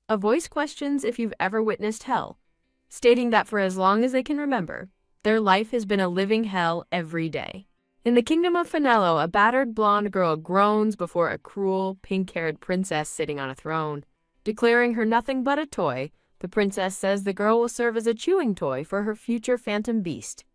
A voice questions if you've ever witnessed hell, stating that for as long as they can remember, their life has been a living hell every day. In the kingdom of Finello, a battered blonde girl groans before a cruel, pink-haired princess sitting on a throne. Declaring her nothing but a toy, the princess says the girl will serve as a chewing toy for her future phantom beast.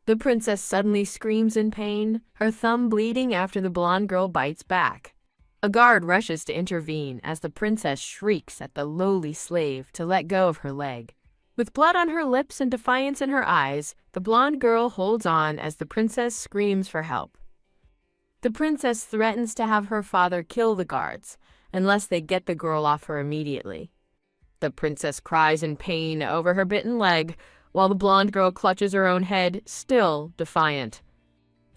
The princess suddenly screams in pain, her thumb bleeding after the blonde girl bites back. A guard rushes to intervene as the princess shrieks at the lowly slave to let go of her leg. With blood on her lips and defiance in her eyes, the blonde girl holds on as the princess screams for help. The princess threatens to have her father kill the guards, unless they get the girl off her immediately. The princess cries in pain over her bitten leg, while the blonde girl clutches her own head, still defiant.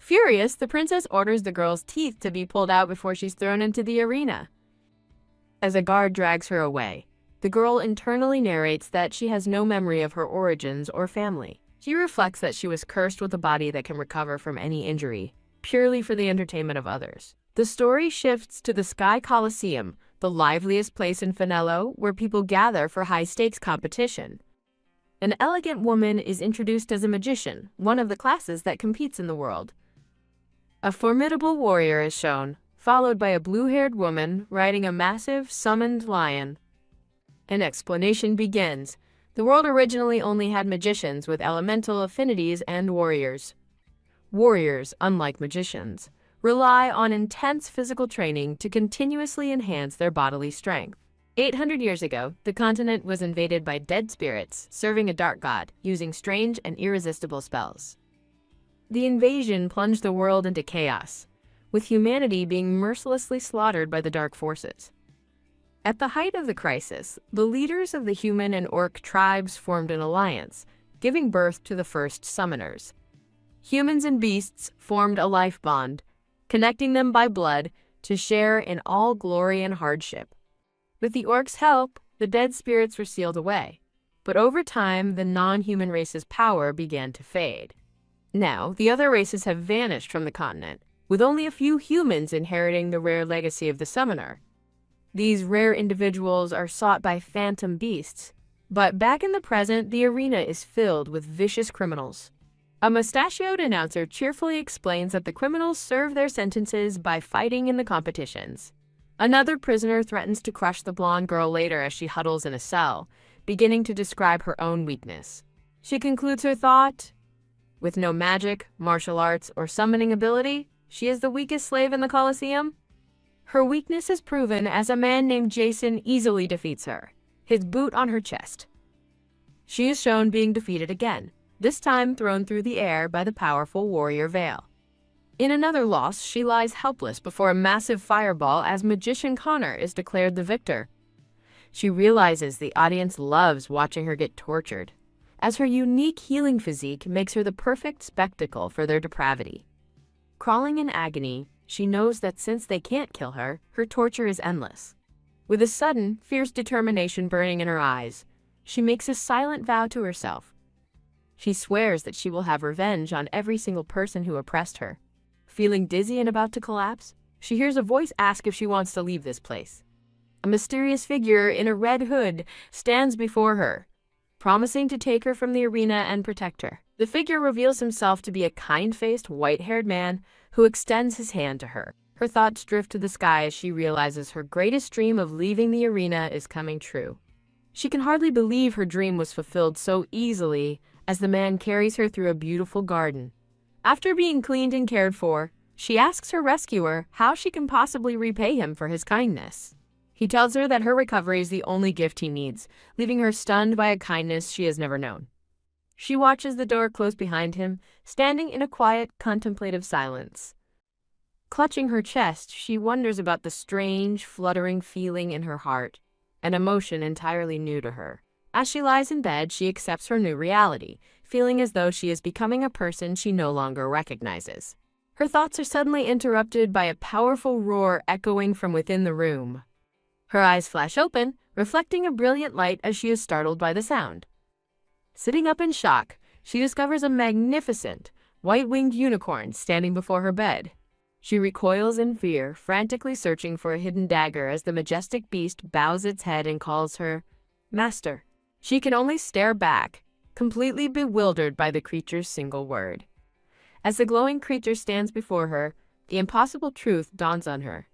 Furious, the princess orders the girl's teeth to be pulled out before she's thrown into the arena. As a guard drags her away, the girl internally narrates that she has no memory of her origins or family. She reflects that she was cursed with a body that can recover from any injury, purely for the entertainment of others. The story shifts to the Sky Coliseum, the liveliest place in Finello where people gather for high-stakes competition. An elegant woman is introduced as a magician, one of the classes that competes in the world. A formidable warrior is shown, followed by a blue-haired woman riding a massive, summoned lion. An explanation begins. The world originally only had magicians with elemental affinities and warriors. Warriors, unlike magicians, rely on intense physical training to continuously enhance their bodily strength. 800 years ago, the continent was invaded by dead spirits, serving a dark god, using strange and irresistible spells. The invasion plunged the world into chaos, with humanity being mercilessly slaughtered by the dark forces. At the height of the crisis, the leaders of the human and orc tribes formed an alliance, giving birth to the first summoners. Humans and beasts formed a life bond, connecting them by blood to share in all glory and hardship. With the orcs' help, the dead spirits were sealed away, but over time, the non-human race's power began to fade. Now, the other races have vanished from the continent, with only a few humans inheriting the rare legacy of the summoner. These rare individuals are sought by phantom beasts, but back in the present, the arena is filled with vicious criminals. A mustachioed announcer cheerfully explains that the criminals serve their sentences by fighting in the competitions. Another prisoner threatens to crush the blonde girl later as she huddles in a cell, beginning to describe her own weakness. She concludes her thought, with no magic, martial arts, or summoning ability, she is the weakest slave in the Colosseum. Her weakness is proven as a man named Jason easily defeats her, his boot on her chest. She is shown being defeated again, this time thrown through the air by the powerful warrior Vale. In another loss, she lies helpless before a massive fireball as Magician Connor is declared the victor. She realizes the audience loves watching her get tortured, as her unique healing physique makes her the perfect spectacle for their depravity. Crawling in agony, she knows that since they can't kill her, her torture is endless. With a sudden, fierce determination burning in her eyes, she makes a silent vow to herself. She swears that she will have revenge on every single person who oppressed her. Feeling dizzy and about to collapse, she hears a voice ask if she wants to leave this place. A mysterious figure in a red hood stands before her, promising to take her from the arena and protect her. The figure reveals himself to be a kind-faced, white-haired man who extends his hand to her. Her thoughts drift to the sky as she realizes her greatest dream of leaving the arena is coming true. She can hardly believe her dream was fulfilled so easily as the man carries her through a beautiful garden. After being cleaned and cared for, she asks her rescuer how she can possibly repay him for his kindness. He tells her that her recovery is the only gift he needs, leaving her stunned by a kindness she has never known. She watches the door close behind him, standing in a quiet, contemplative silence. Clutching her chest, she wonders about the strange, fluttering feeling in her heart, an emotion entirely new to her. As she lies in bed, she accepts her new reality, feeling as though she is becoming a person she no longer recognizes. Her thoughts are suddenly interrupted by a powerful roar echoing from within the room. Her eyes flash open, reflecting a brilliant light as she is startled by the sound. Sitting up in shock, she discovers a magnificent, white-winged unicorn standing before her bed. She recoils in fear, frantically searching for a hidden dagger as the majestic beast bows its head and calls her master. She can only stare back, completely bewildered by the creature's single word. As the glowing creature stands before her, the impossible truth dawns on her.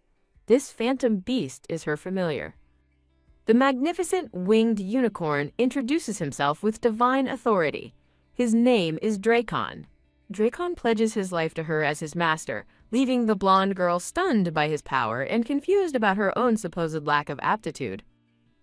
This phantom beast is her familiar. The magnificent winged unicorn introduces himself with divine authority. His name is Dracon. Dracon pledges his life to her as his master, leaving the blonde girl stunned by his power and confused about her own supposed lack of aptitude.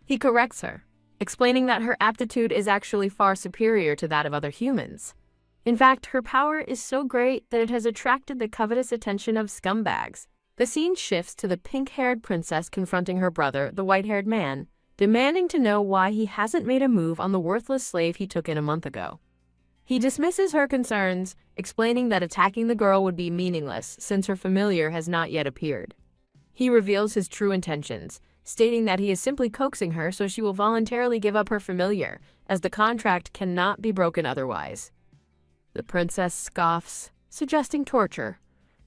He corrects her, explaining that her aptitude is actually far superior to that of other humans. In fact, her power is so great that it has attracted the covetous attention of scumbags. The scene shifts to the pink-haired princess confronting her brother, the white-haired man, demanding to know why he hasn't made a move on the worthless slave he took in a month ago. He dismisses her concerns, explaining that attacking the girl would be meaningless since her familiar has not yet appeared. He reveals his true intentions, stating that he is simply coaxing her so she will voluntarily give up her familiar, as the contract cannot be broken otherwise. The princess scoffs, suggesting torture,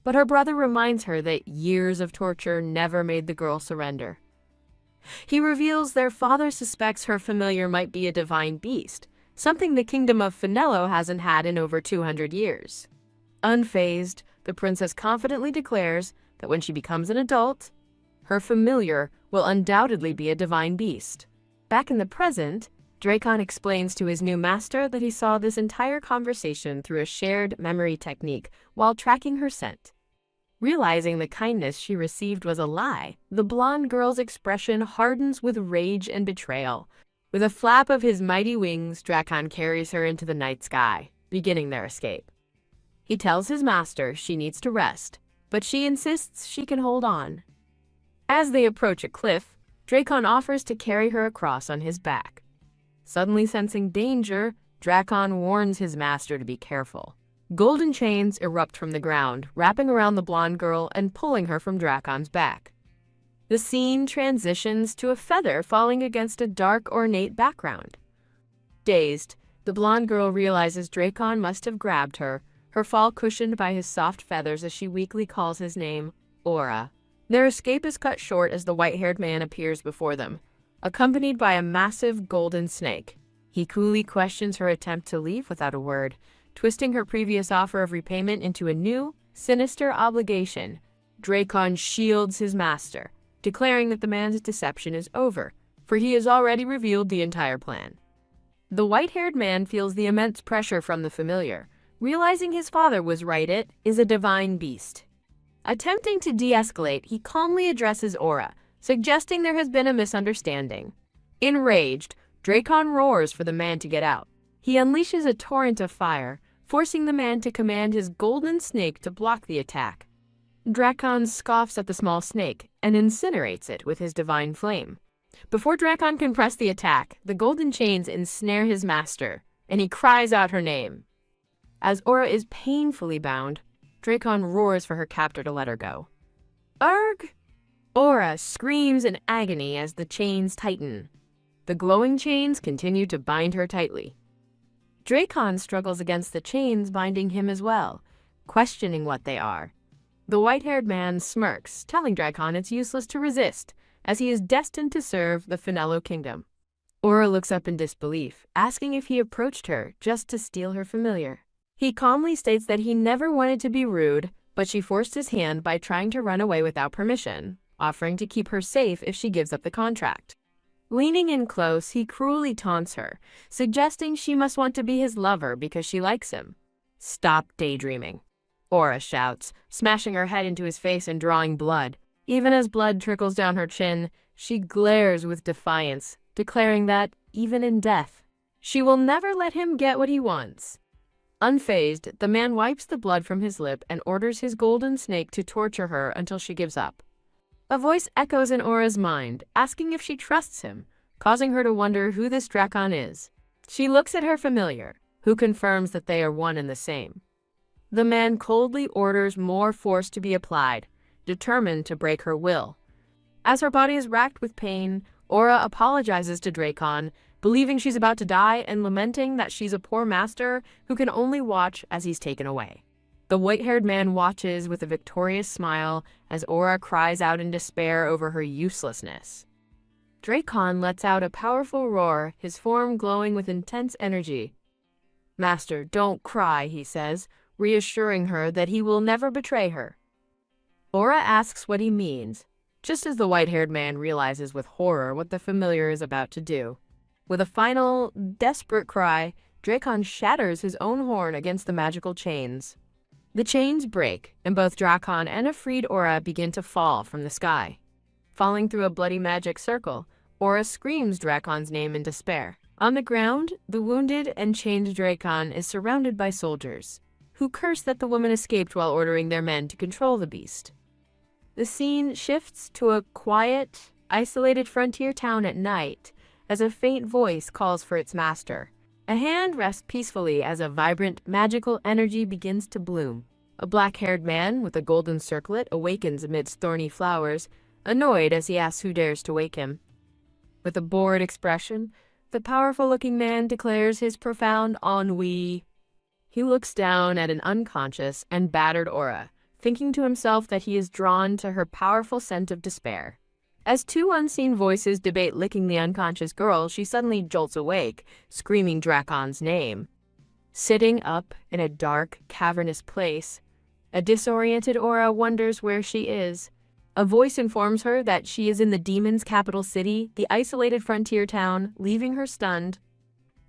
but her brother reminds her that years of torture never made the girl surrender. He reveals their father suspects her familiar might be a divine beast, something the kingdom of Finello hasn't had in over 200 years. Unfazed, the princess confidently declares that when she becomes an adult, her familiar will undoubtedly be a divine beast. Back in the present, Dracon explains to his new master that he saw this entire conversation through a shared memory technique while tracking her scent. Realizing the kindness she received was a lie, the blonde girl's expression hardens with rage and betrayal. With a flap of his mighty wings, Dracon carries her into the night sky, beginning their escape. He tells his master she needs to rest, but she insists she can hold on. As they approach a cliff, Dracon offers to carry her across on his back. Suddenly sensing danger, Dracon warns his master to be careful. Golden chains erupt from the ground, wrapping around the blonde girl and pulling her from Dracon's back. The scene transitions to a feather falling against a dark, ornate background. Dazed, the blonde girl realizes Dracon must have grabbed her, her fall cushioned by his soft feathers as she weakly calls his name, Aura. Their escape is cut short as the white-haired man appears before them, accompanied by a massive golden snake. He coolly questions her attempt to leave without a word, twisting her previous offer of repayment into a new, sinister obligation. Dracon shields his master, declaring that the man's deception is over, for he has already revealed the entire plan. The white-haired man feels the immense pressure from the familiar, realizing his father was right, it is a divine beast. Attempting to de-escalate, he calmly addresses Aura, suggesting there has been a misunderstanding. Enraged, Dracon roars for the man to get out. He unleashes a torrent of fire, forcing the man to command his golden snake to block the attack. Dracon scoffs at the small snake and incinerates it with his divine flame. Before Dracon can press the attack, the golden chains ensnare his master, and he cries out her name. As Aura is painfully bound, Dracon roars for her captor to let her go. Arg! Aura screams in agony as the chains tighten. The glowing chains continue to bind her tightly. Dracon struggles against the chains binding him as well, questioning what they are. The white-haired man smirks, telling Dracon it's useless to resist, as he is destined to serve the Finello kingdom. Aura looks up in disbelief, asking if he approached her just to steal her familiar. He calmly states that he never wanted to be rude, but she forced his hand by trying to run away without permission, offering to keep her safe if she gives up the contract. Leaning in close, he cruelly taunts her, suggesting she must want to be his lover because she likes him. Stop daydreaming, Aura shouts, smashing her head into his face and drawing blood. Even as blood trickles down her chin, she glares with defiance, declaring that, even in death, she will never let him get what he wants. Unfazed, the man wipes the blood from his lip and orders his golden snake to torture her until she gives up. A voice echoes in Aura's mind, asking if she trusts him, causing her to wonder who this Dracon is. She looks at her familiar, who confirms that they are one and the same. The man coldly orders more force to be applied, determined to break her will. As her body is racked with pain, Aura apologizes to Dracon, believing she's about to die and lamenting that she's a poor master who can only watch as he's taken away. The white-haired man watches with a victorious smile as Aura cries out in despair over her uselessness. Dracon lets out a powerful roar, his form glowing with intense energy. "Master, don't cry," he says, reassuring her that he will never betray her. Aura asks what he means, just as the white-haired man realizes with horror what the familiar is about to do. With a final, desperate cry, Dracon shatters his own horn against the magical chains. The chains break, and both Dracon and a freed Aura begin to fall from the sky. Falling through a bloody magic circle, Aura screams Dracon's name in despair. On the ground, the wounded and chained Dracon is surrounded by soldiers, who curse that the woman escaped while ordering their men to control the beast. The scene shifts to a quiet, isolated frontier town at night as a faint voice calls for its master. A hand rests peacefully as a vibrant, magical energy begins to bloom. A black-haired man with a golden circlet awakens amidst thorny flowers, annoyed as he asks who dares to wake him. With a bored expression, the powerful-looking man declares his profound ennui. He looks down at an unconscious and battered Aura, thinking to himself that he is drawn to her powerful scent of despair. As two unseen voices debate licking the unconscious girl, she suddenly jolts awake, screaming Dracon's name. Sitting up in a dark, cavernous place, a disoriented Aura wonders where she is. A voice informs her that she is in the demon's capital city, the isolated frontier town, leaving her stunned.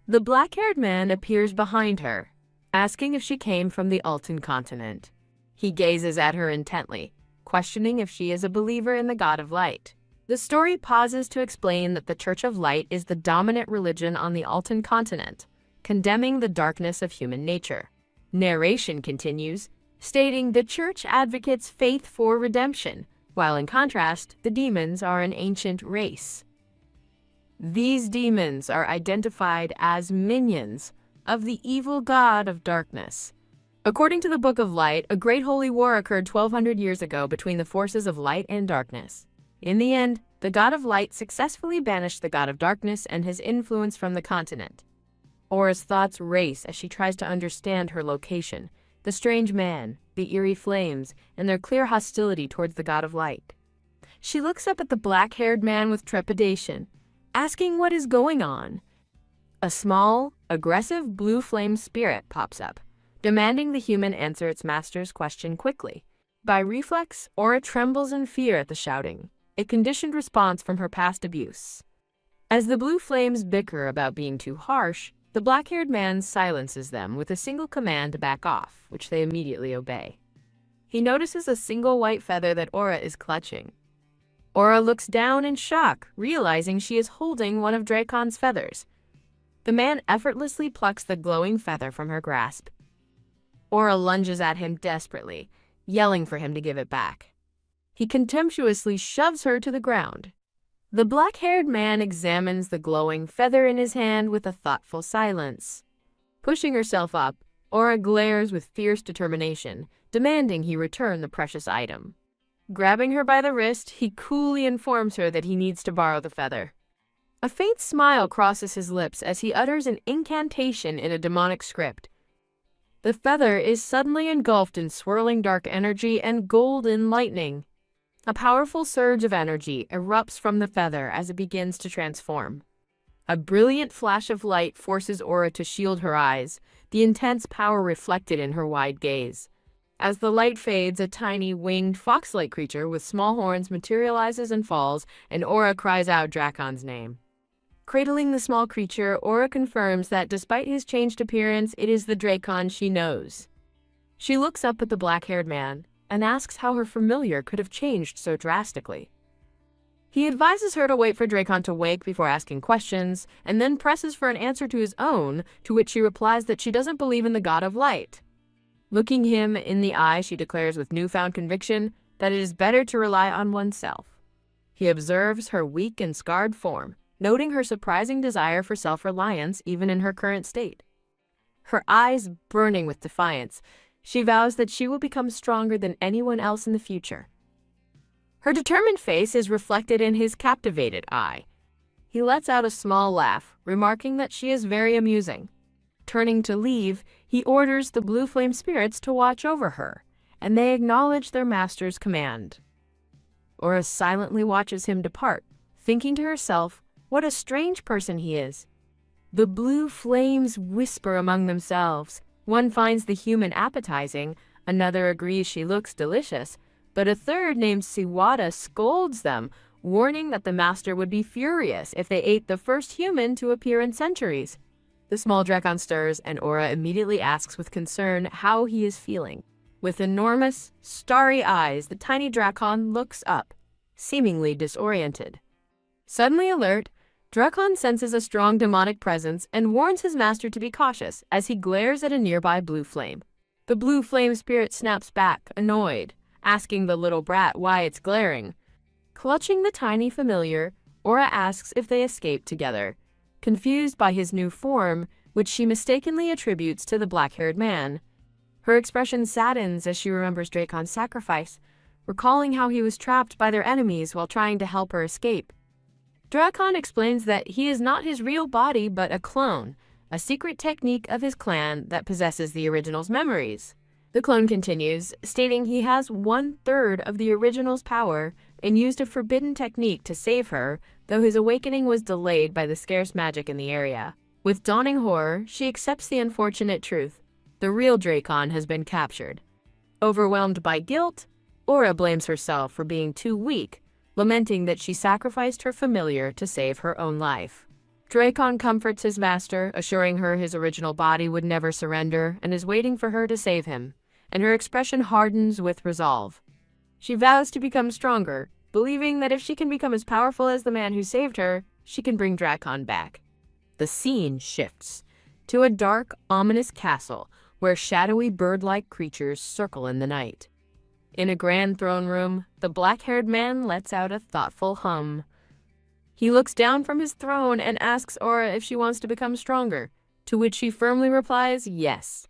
The black-haired man appears behind her, asking if she came from the Altan continent. He gazes at her intently, questioning if she is a believer in the God of Light. The story pauses to explain that the Church of Light is the dominant religion on the Altan continent, condemning the darkness of human nature. Narration continues, stating the Church advocates faith for redemption, while in contrast, the demons are an ancient race. These demons are identified as minions of the evil god of darkness. According to the Book of Light, a great holy war occurred 1,200 years ago between the forces of light and darkness. In the end, the God of Light successfully banished the God of Darkness and his influence from the continent. Aura's thoughts race as she tries to understand her location, the strange man, the eerie flames, and their clear hostility towards the God of Light. She looks up at the black-haired man with trepidation, asking what is going on. A small, aggressive blue flame spirit pops up, demanding the human answer its master's question quickly. By reflex, Aura trembles in fear at the shouting, a conditioned response from her past abuse. As the blue flames bicker about being too harsh, the black-haired man silences them with a single command to back off, which they immediately obey. He notices a single white feather that Aura is clutching. Aura looks down in shock, realizing she is holding one of Dracon's feathers. The man effortlessly plucks the glowing feather from her grasp. Aura lunges at him desperately, yelling for him to give it back. He contemptuously shoves her to the ground. The black-haired man examines the glowing feather in his hand with a thoughtful silence. Pushing herself up, Aura glares with fierce determination, demanding he return the precious item. Grabbing her by the wrist, he coolly informs her that he needs to borrow the feather. A faint smile crosses his lips as he utters an incantation in a demonic script. The feather is suddenly engulfed in swirling dark energy and golden lightning. A powerful surge of energy erupts from the feather as it begins to transform. A brilliant flash of light forces Aura to shield her eyes, the intense power reflected in her wide gaze. As the light fades, a tiny, winged, fox-like creature with small horns materializes and falls, and Aura cries out Dracon's name. Cradling the small creature, Aura confirms that despite his changed appearance, it is the Dracon she knows. She looks up at the black-haired man and asks how her familiar could have changed so drastically. He advises her to wait for Dracon to wake before asking questions, and then presses for an answer to his own, to which she replies that she doesn't believe in the God of Light. Looking him in the eye, she declares with newfound conviction that it is better to rely on oneself. He observes her weak and scarred form, noting her surprising desire for self-reliance even in her current state. Her eyes burning with defiance, she vows that she will become stronger than anyone else in the future. Her determined face is reflected in his captivated eye. He lets out a small laugh, remarking that she is very amusing. Turning to leave, He orders the blue flame spirits to watch over her, and they acknowledge their master's command. Aura silently watches him depart, thinking to herself, what a strange person he is. The blue flames whisper among themselves. One finds the human appetizing, another agrees she looks delicious, but a third named Siwada scolds them, warning that the master would be furious if they ate the first human to appear in centuries. The small Drakon stirs, and Aura immediately asks with concern how he is feeling. With enormous, starry eyes, the tiny Drakon looks up, seemingly disoriented. Suddenly alert, Drakon senses a strong demonic presence and warns his master to be cautious as he glares at a nearby blue flame. The blue flame spirit snaps back, annoyed, asking the little brat why it's glaring. Clutching the tiny familiar, Aura asks if they escaped together, confused by his new form, which she mistakenly attributes to the black-haired man. Her expression saddens as she remembers Drakon's sacrifice, recalling how he was trapped by their enemies while trying to help her escape. Drakon explains that he is not his real body but a clone, a secret technique of his clan that possesses the original's memories. The clone continues, stating he has 1/3 of the original's power and used a forbidden technique to save her, though his awakening was delayed by the scarce magic in the area. With dawning horror, she accepts the unfortunate truth. The real Drakon has been captured. Overwhelmed by guilt, Aura blames herself for being too weak, lamenting that she sacrificed her familiar to save her own life. Drakon comforts his master, assuring her his original body would never surrender and is waiting for her to save him, and her expression hardens with resolve. She vows to become stronger, believing that if she can become as powerful as the man who saved her, she can bring Drakon back. The scene shifts to a dark, ominous castle where shadowy bird-like creatures circle in the night. In a grand throne room, the black-haired man lets out a thoughtful hum. He looks down from his throne and asks Aura if she wants to become stronger, to which she firmly replies yes.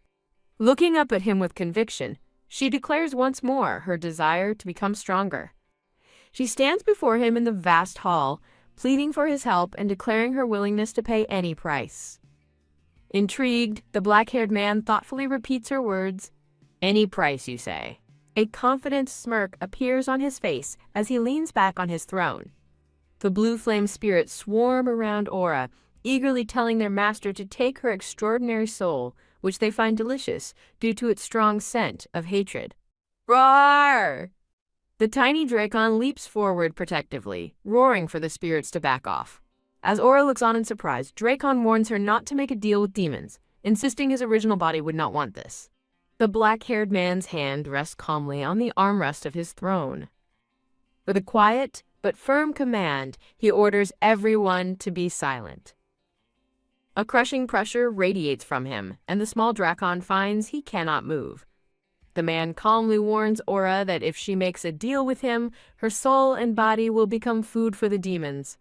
Looking up at him with conviction, she declares once more her desire to become stronger. She stands before him in the vast hall, pleading for his help and declaring her willingness to pay any price. Intrigued, the black-haired man thoughtfully repeats her words, "Any price, you say?" A confident smirk appears on his face as he leans back on his throne. The blue flame spirits swarm around Aura, eagerly telling their master to take her extraordinary soul, which they find delicious due to its strong scent of hatred. Roar! The tiny Drakon leaps forward protectively, roaring for the spirits to back off. As Aura looks on in surprise, Drakon warns her not to make a deal with demons, insisting his original body would not want this. The black-haired man's hand rests calmly on the armrest of his throne. With a quiet but firm command, he orders everyone to be silent. A crushing pressure radiates from him, and the small Drakon finds he cannot move. The man calmly warns Aura that if she makes a deal with him, her soul and body will become food for the demons.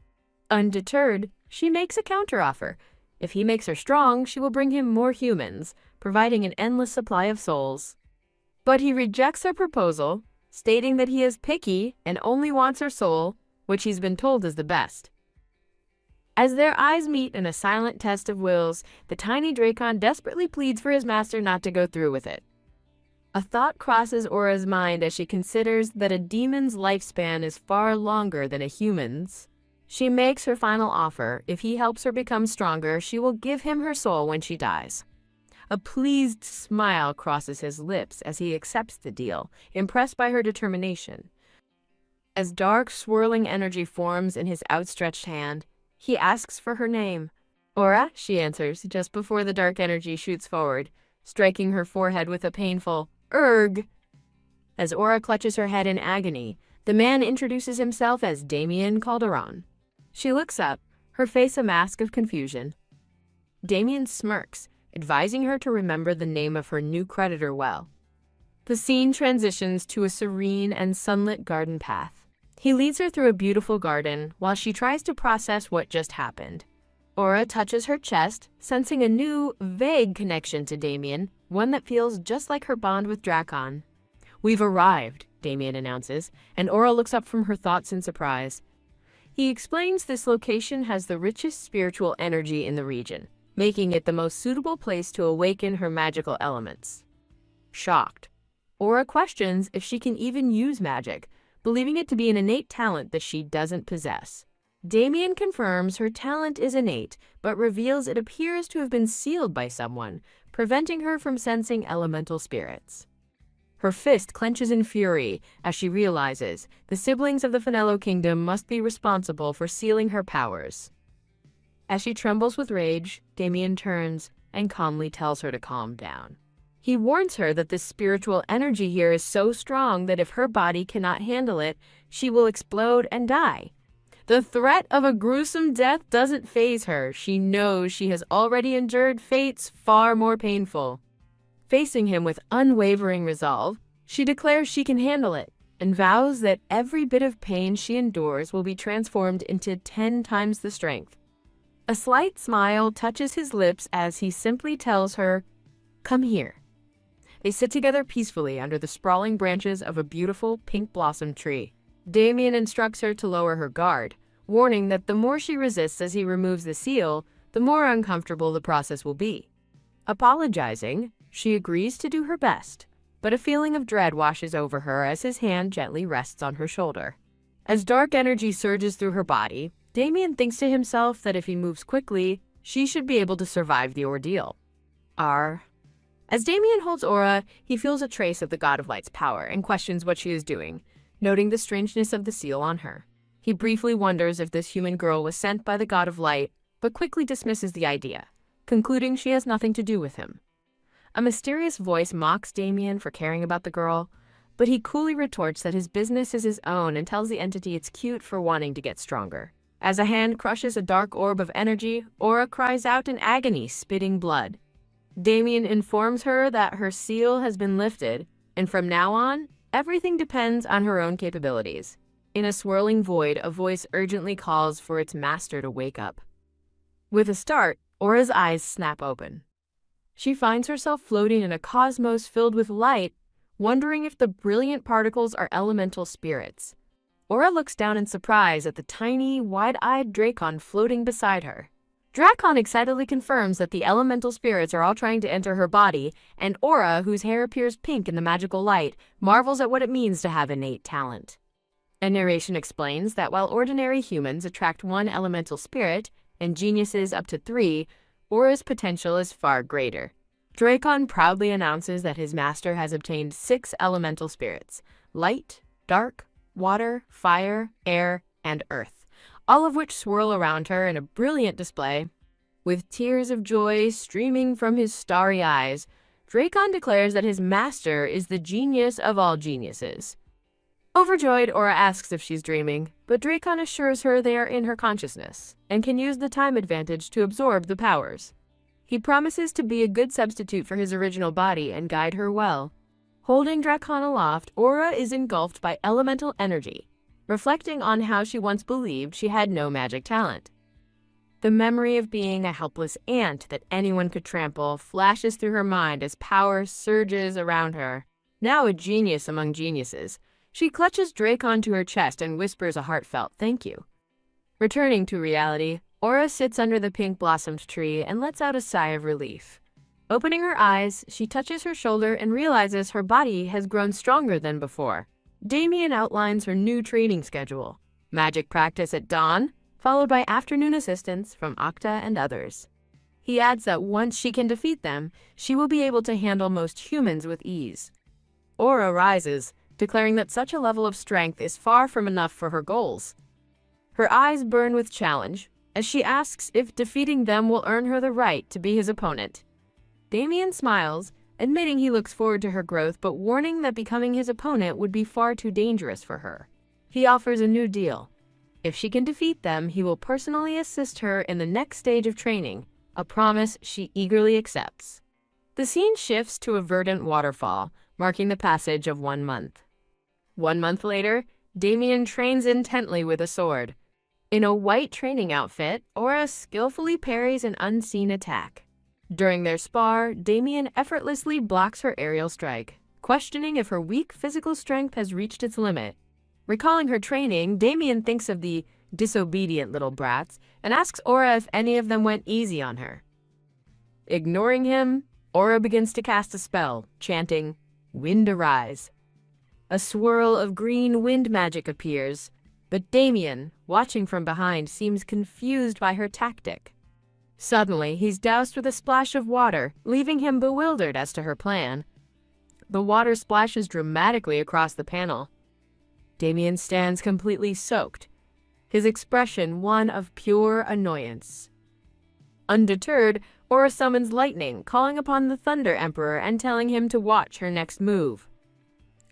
Undeterred, she makes a counteroffer. If he makes her strong, she will bring him more humans, providing an endless supply of souls. But he rejects her proposal, stating that he is picky and only wants her soul, which he's been told is the best. As their eyes meet in a silent test of wills, the tiny Drakon desperately pleads for his master not to go through with it. A thought crosses Aura's mind as she considers that a demon's lifespan is far longer than a human's. She makes her final offer. If he helps her become stronger, she will give him her soul when she dies. A pleased smile crosses his lips as he accepts the deal, impressed by her determination. As dark, swirling energy forms in his outstretched hand, he asks for her name. Aura, she answers, just before the dark energy shoots forward, striking her forehead with a painful "Erg." As Aura clutches her head in agony, the man introduces himself as Damien Calderon. She looks up, her face a mask of confusion. Damien smirks, advising her to remember the name of her new creditor well. The scene transitions to a serene and sunlit garden path. He leads her through a beautiful garden while she tries to process what just happened. Aura touches her chest, sensing a new, vague connection to Damien, one that feels just like her bond with Drakon. "We've arrived," Damien announces, and Aura looks up from her thoughts in surprise. He explains this location has the richest spiritual energy in the region, making it the most suitable place to awaken her magical elements. Shocked, Aura questions if she can even use magic, believing it to be an innate talent that she doesn't possess. Damien confirms her talent is innate, but reveals it appears to have been sealed by someone, preventing her from sensing elemental spirits. Her fist clenches in fury as she realizes the siblings of the Finello Kingdom must be responsible for sealing her powers. As she trembles with rage, Damien turns and calmly tells her to calm down. He warns her that the spiritual energy here is so strong that if her body cannot handle it, she will explode and die. The threat of a gruesome death doesn't faze her. She knows she has already endured fates far more painful. Facing him with unwavering resolve, she declares she can handle it and vows that every bit of pain she endures will be transformed into 10 times the strength. A slight smile touches his lips as he simply tells her, "Come here." They sit together peacefully under the sprawling branches of a beautiful pink blossom tree. Damien instructs her to lower her guard, warning that the more she resists as he removes the seal, the more uncomfortable the process will be. Apologizing, she agrees to do her best, but a feeling of dread washes over her as his hand gently rests on her shoulder. As dark energy surges through her body, Damien thinks to himself that if he moves quickly, she should be able to survive the ordeal. As Damien holds Aura, he feels a trace of the God of Light's power and questions what she is doing, noting the strangeness of the seal on her. He briefly wonders if this human girl was sent by the God of Light, but quickly dismisses the idea, concluding she has nothing to do with him. A mysterious voice mocks Damien for caring about the girl, but he coolly retorts that his business is his own and tells the entity it's cute for wanting to get stronger. As a hand crushes a dark orb of energy, Aura cries out in agony, spitting blood. Damien informs her that her seal has been lifted, and from now on, everything depends on her own capabilities. In a swirling void, a voice urgently calls for its master to wake up. With a start, Aura's eyes snap open. She finds herself floating in a cosmos filled with light, wondering if the brilliant particles are elemental spirits. Aura looks down in surprise at the tiny, wide-eyed Dracon floating beside her. Dracon excitedly confirms that the elemental spirits are all trying to enter her body, and Aura, whose hair appears pink in the magical light, marvels at what it means to have innate talent. A narration explains that while ordinary humans attract one elemental spirit, and geniuses up to 3, Aura's potential is far greater. Dracon proudly announces that his master has obtained 6 elemental spirits: light, dark, water, fire, air, and earth, all of which swirl around her in a brilliant display. With tears of joy streaming from his starry eyes, Dracon declares that his master is the genius of all geniuses. Overjoyed, Aura asks if she's dreaming, but Dracon assures her they are in her consciousness and can use the time advantage to absorb the powers. He promises to be a good substitute for his original body and guide her well. Holding Dracon aloft, Aura is engulfed by elemental energy, reflecting on how she once believed she had no magic talent. The memory of being a helpless ant that anyone could trample flashes through her mind as power surges around her. Now a genius among geniuses, she clutches Dracon to her chest and whispers a heartfelt thank you. Returning to reality, Aura sits under the pink blossomed tree and lets out a sigh of relief. Opening her eyes, she touches her shoulder and realizes her body has grown stronger than before. Damien outlines her new training schedule: magic practice at dawn, followed by afternoon assistance from Octa and others. He adds that once she can defeat them, she will be able to handle most humans with ease. Aura rises, declaring that such a level of strength is far from enough for her goals. Her eyes burn with challenge as she asks if defeating them will earn her the right to be his opponent. Damien smiles, admitting he looks forward to her growth but warning that becoming his opponent would be far too dangerous for her. He offers a new deal. If she can defeat them, he will personally assist her in the next stage of training, a promise she eagerly accepts. The scene shifts to a verdant waterfall, marking the passage of 1 month. 1 month later, Damien trains intently with a sword. In a white training outfit, Aura skillfully parries an unseen attack. During their spar, Damien effortlessly blocks her aerial strike, questioning if her weak physical strength has reached its limit. Recalling her training, Damien thinks of the disobedient little brats and asks Aura if any of them went easy on her. Ignoring him, Aura begins to cast a spell, chanting, "Wind arise." A swirl of green wind magic appears, but Damien, watching from behind, seems confused by her tactic. Suddenly, he's doused with a splash of water, leaving him bewildered as to her plan. The water splashes dramatically across the panel. Damien stands completely soaked, his expression one of pure annoyance. Undeterred, Aura summons lightning, calling upon the Thunder Emperor and telling him to watch her next move.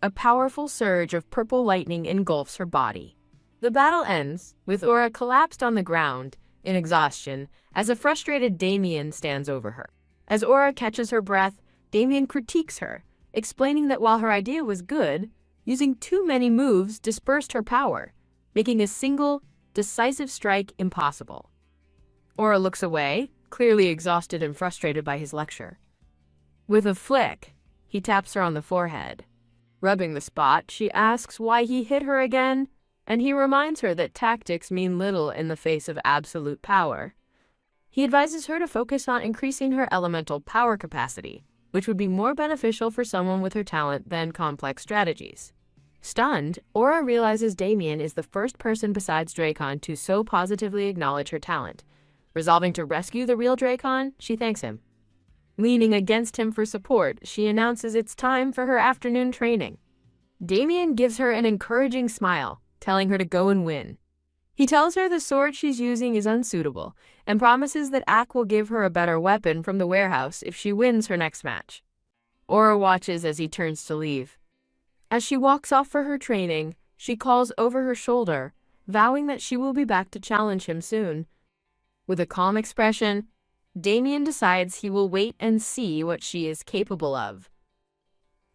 A powerful surge of purple lightning engulfs her body. The battle ends, with Aura collapsed on the ground, in exhaustion, as a frustrated Damien stands over her. As Aura catches her breath, Damien critiques her, explaining that while her idea was good, using too many moves dispersed her power, making a single, decisive strike impossible. Aura looks away, clearly exhausted and frustrated by his lecture. With a flick, he taps her on the forehead. Rubbing the spot, she asks why he hit her again, and he reminds her that tactics mean little in the face of absolute power. He advises her to focus on increasing her elemental power capacity, which would be more beneficial for someone with her talent than complex strategies. Stunned, Aura realizes Damien is the first person besides Dracon to so positively acknowledge her talent. Resolving to rescue the real Dracon, she thanks him. Leaning against him for support, she announces it's time for her afternoon training. Damien gives her an encouraging smile, telling her to go and win. He tells her the sword she's using is unsuitable, and promises that Ak will give her a better weapon from the warehouse if she wins her next match. Aura watches as he turns to leave. As she walks off for her training, she calls over her shoulder, vowing that she will be back to challenge him soon. With a calm expression, Damien decides he will wait and see what she is capable of.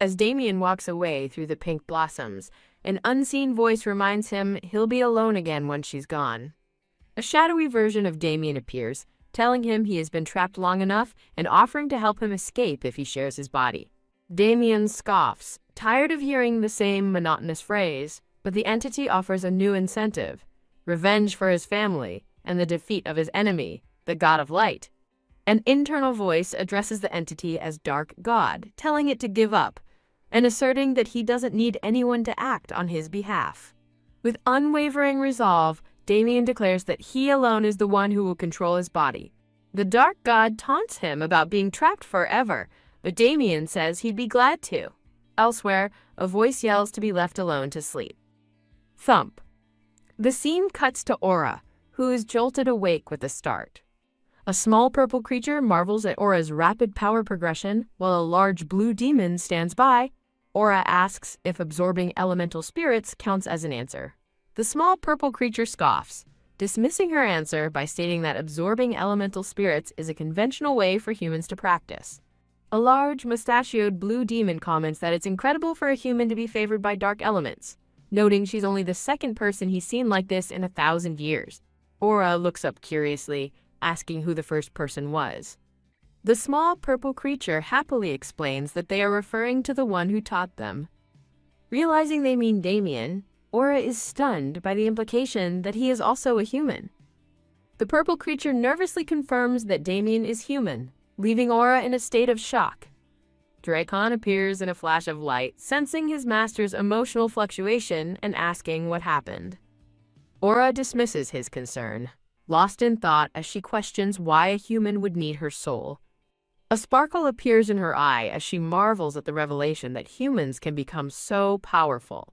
As Damien walks away through the pink blossoms, an unseen voice reminds him he'll be alone again when she's gone. A shadowy version of Damien appears, telling him he has been trapped long enough and offering to help him escape if he shares his body. Damien scoffs, tired of hearing the same monotonous phrase, but the entity offers a new incentive: revenge for his family and the defeat of his enemy, the God of Light. An internal voice addresses the entity as Dark God, telling it to give up, and asserting that he doesn't need anyone to act on his behalf. With unwavering resolve, Damien declares that he alone is the one who will control his body. The Dark God taunts him about being trapped forever, but Damien says he'd be glad to. Elsewhere, a voice yells to be left alone to sleep. Thump. The scene cuts to Aura, who is jolted awake with a start. A small purple creature marvels at Aura's rapid power progression, while a large blue demon stands by. Aura asks if absorbing elemental spirits counts as an answer. The small purple creature scoffs, dismissing her answer by stating that absorbing elemental spirits is a conventional way for humans to practice. A large, mustachioed blue demon comments that it's incredible for a human to be favored by dark elements, noting she's only the second person he's seen like this in 1,000 years. Aura looks up curiously, asking who the first person was. The small purple creature happily explains that they are referring to the one who taught them. Realizing they mean Damien, Aura is stunned by the implication that he is also a human. The purple creature nervously confirms that Damien is human, leaving Aura in a state of shock. Dracon appears in a flash of light, sensing his master's emotional fluctuation and asking what happened. Aura dismisses his concern, lost in thought as she questions why a human would need her soul. A sparkle appears in her eye as she marvels at the revelation that humans can become so powerful.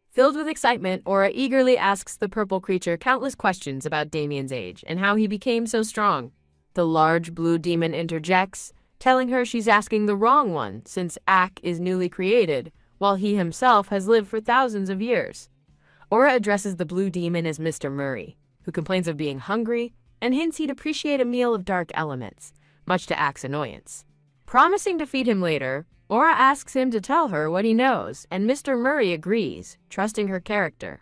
Filled with excitement, Aura eagerly asks the purple creature countless questions about Damien's age and how he became so strong. The large blue demon interjects, telling her she's asking the wrong one since Ak is newly created, while he himself has lived for thousands of years. Aura addresses the blue demon as Mr. Murray, who complains of being hungry and hints he'd appreciate a meal of dark elements, much to Ak's annoyance. Promising to feed him later, Aura asks him to tell her what he knows, and Mr. Murray agrees, trusting her character.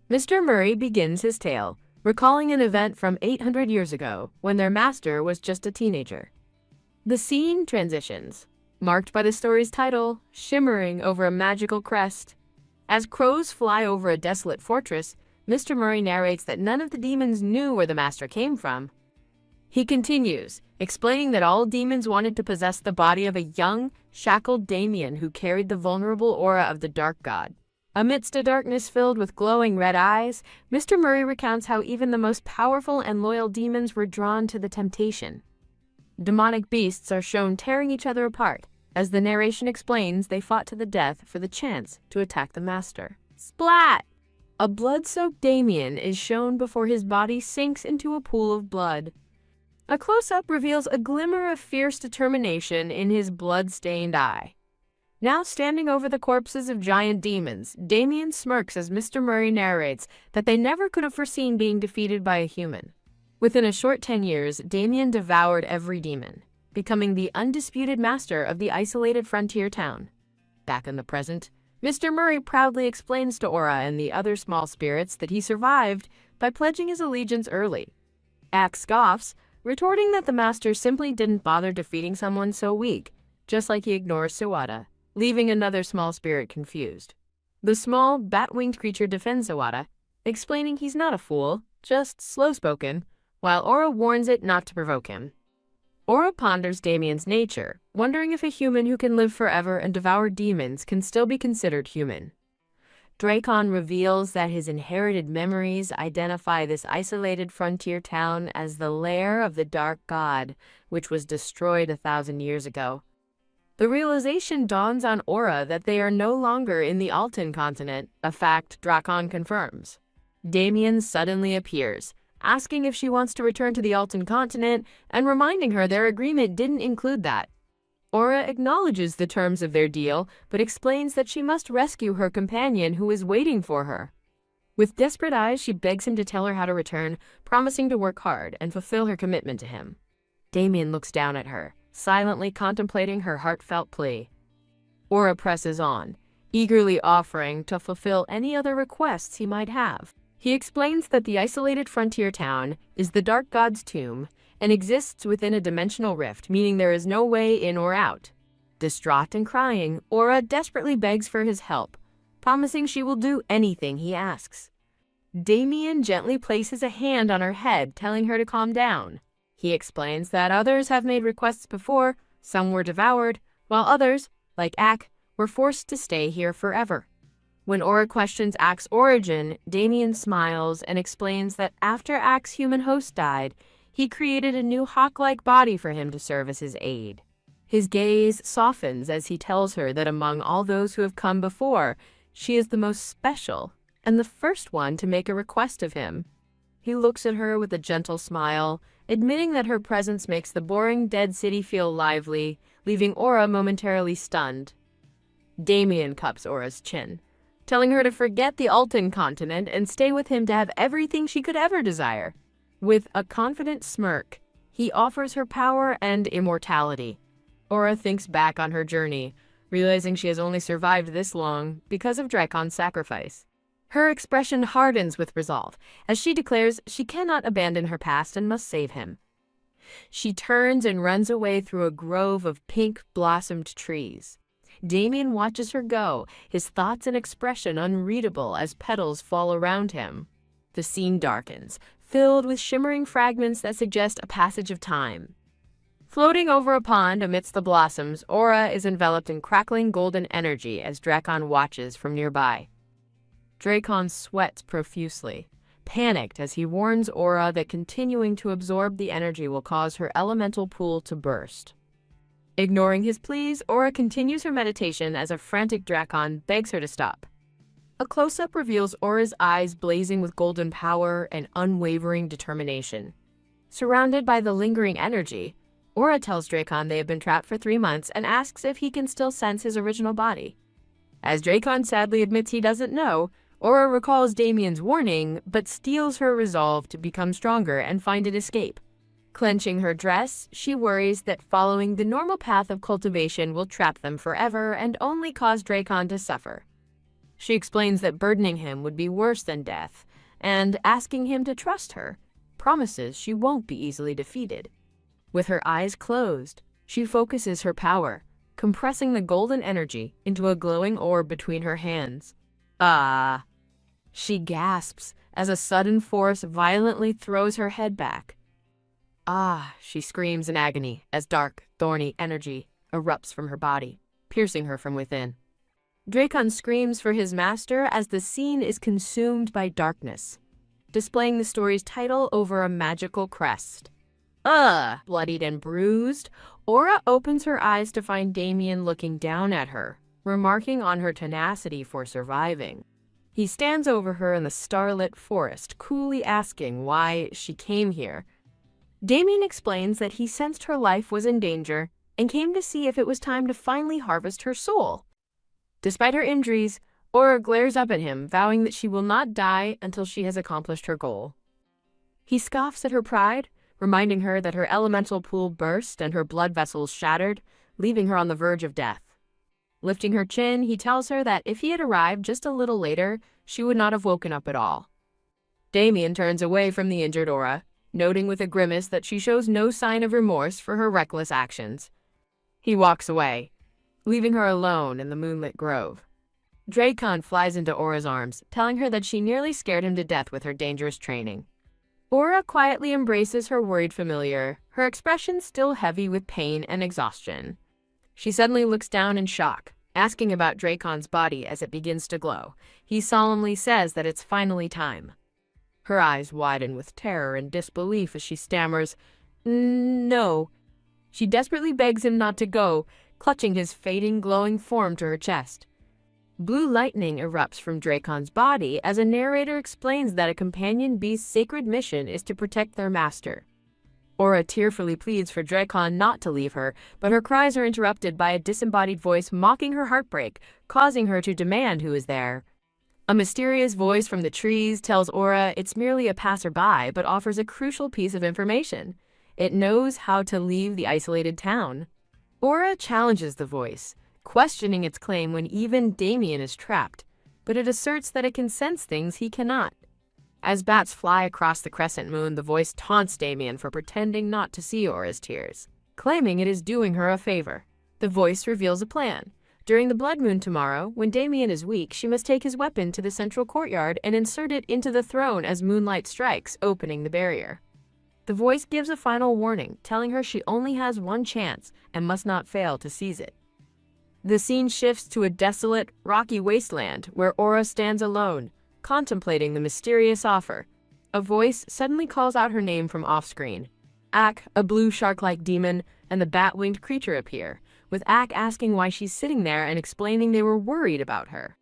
Mr. Murray begins his tale, recalling an event from 800 years ago when their master was just a teenager. The scene transitions, marked by the story's title, shimmering over a magical crest. As crows fly over a desolate fortress, Mr. Murray narrates that none of the demons knew where the master came from. He continues, explaining that all demons wanted to possess the body of a young, shackled Damien who carried the vulnerable aura of the Dark God. Amidst a darkness filled with glowing red eyes, Mr. Murray recounts how even the most powerful and loyal demons were drawn to the temptation. Demonic beasts are shown tearing each other apart. As the narration explains, they fought to the death for the chance to attack the master. Splat! A blood-soaked Damien is shown before his body sinks into a pool of blood. A close-up reveals a glimmer of fierce determination in his blood-stained eye. Now standing over the corpses of giant demons, Damien smirks as Mr. Murray narrates that they never could have foreseen being defeated by a human. Within a short 10 years, Damien devoured every demon, becoming the undisputed master of the isolated frontier town. Back in the present, Mr. Murray proudly explains to Aura and the other small spirits that he survived by pledging his allegiance early. Axe scoffs, retorting that the master simply didn't bother defeating someone so weak, just like he ignores Sawada, leaving another small spirit confused. The small, bat-winged creature defends Sawada, explaining he's not a fool, just slow-spoken, while Aura warns it not to provoke him. Aura ponders Damien's nature, wondering if a human who can live forever and devour demons can still be considered human. Dracon reveals that his inherited memories identify this isolated frontier town as the lair of the Dark God, which was destroyed 1,000 years ago. The realization dawns on Aura that they are no longer in the Altan continent, a fact Dracon confirms. Damien suddenly appears, asking if she wants to return to the Altan continent and reminding her their agreement didn't include that. Aura acknowledges the terms of their deal, but explains that she must rescue her companion who is waiting for her. With desperate eyes, she begs him to tell her how to return, promising to work hard and fulfill her commitment to him. Damien looks down at her, silently contemplating her heartfelt plea. Aura presses on, eagerly offering to fulfill any other requests he might have. He explains that the isolated frontier town is the Dark God's tomb and exists within a dimensional rift, meaning there is no way in or out. Distraught and crying, Aura desperately begs for his help, promising she will do anything he asks. Damien gently places a hand on her head, telling her to calm down. He explains that others have made requests before, some were devoured, while others, like Ak, were forced to stay here forever. When Aura questions Ak's origin, Damien smiles and explains that after Ak's human host died, he created a new hawk-like body for him to serve as his aid. His gaze softens as he tells her that among all those who have come before, she is the most special and the first one to make a request of him. He looks at her with a gentle smile, admitting that her presence makes the boring dead city feel lively, leaving Aura momentarily stunned. Damien cups Aura's chin, telling her to forget the Altan continent and stay with him to have everything she could ever desire. With a confident smirk, he offers her power and immortality. Aura thinks back on her journey, realizing she has only survived this long because of Dracon's sacrifice. Her expression hardens with resolve, as she declares she cannot abandon her past and must save him. She turns and runs away through a grove of pink-blossomed trees. Damien watches her go, his thoughts and expression unreadable as petals fall around him. The scene darkens, filled with shimmering fragments that suggest a passage of time. Floating over a pond amidst the blossoms, Aura is enveloped in crackling golden energy as Dracon watches from nearby. Dracon sweats profusely, panicked as he warns Aura that continuing to absorb the energy will cause her elemental pool to burst. Ignoring his pleas, Aura continues her meditation as a frantic Dracon begs her to stop. A close-up reveals Aura's eyes blazing with golden power and unwavering determination. Surrounded by the lingering energy, Aura tells Dracon they have been trapped for 3 months and asks if he can still sense his original body. As Dracon sadly admits he doesn't know, Aura recalls Damien's warning, but steels her resolve to become stronger and find an escape. Clenching her dress, she worries that following the normal path of cultivation will trap them forever and only cause Dracon to suffer. She explains that burdening him would be worse than death, and asking him to trust her, promises she won't be easily defeated. With her eyes closed, she focuses her power, compressing the golden energy into a glowing orb between her hands. Ah! She gasps as a sudden force violently throws her head back. Ah, she screams in agony as dark, thorny energy erupts from her body, piercing her from within. Dracon screams for his master as the scene is consumed by darkness, displaying the story's title over a magical crest. Bloodied and bruised, Aura opens her eyes to find Damien looking down at her, remarking on her tenacity for surviving. He stands over her in the starlit forest, coolly asking why she came here. Damien explains that he sensed her life was in danger and came to see if it was time to finally harvest her soul. Despite her injuries, Aura glares up at him, vowing that she will not die until she has accomplished her goal. He scoffs at her pride, reminding her that her elemental pool burst and her blood vessels shattered, leaving her on the verge of death. Lifting her chin, he tells her that if he had arrived just a little later, she would not have woken up at all. Damien turns away from the injured Aura, noting with a grimace that she shows no sign of remorse for her reckless actions. He walks away, leaving her alone in the moonlit grove. Dracon flies into Aura's arms, telling her that she nearly scared him to death with her dangerous training. Aura quietly embraces her worried familiar, her expression still heavy with pain and exhaustion. She suddenly looks down in shock, asking about Dracon's body as it begins to glow. He solemnly says that it's finally time. Her eyes widen with terror and disbelief as she stammers, "No." She desperately begs him not to go, clutching his fading, glowing form to her chest. Blue lightning erupts from Dracon's body as a narrator explains that a companion beast's sacred mission is to protect their master. Aura tearfully pleads for Dracon not to leave her, but her cries are interrupted by a disembodied voice mocking her heartbreak, causing her to demand who is there. A mysterious voice from the trees tells Aura it's merely a passerby, but offers a crucial piece of information. It knows how to leave the isolated town. Aura challenges the voice, questioning its claim when even Damien is trapped, but it asserts that it can sense things he cannot. As bats fly across the crescent moon, the voice taunts Damien for pretending not to see Aura's tears, claiming it is doing her a favor. The voice reveals a plan. During the blood moon tomorrow, when Damien is weak, she must take his weapon to the central courtyard and insert it into the throne as moonlight strikes, opening the barrier. The voice gives a final warning, telling her she only has one chance and must not fail to seize it. The scene shifts to a desolate, rocky wasteland where Aura stands alone, contemplating the mysterious offer. A voice suddenly calls out her name from off-screen. Ak, a blue shark-like demon, and the bat-winged creature appear, with Ak asking why she's sitting there and explaining they were worried about her.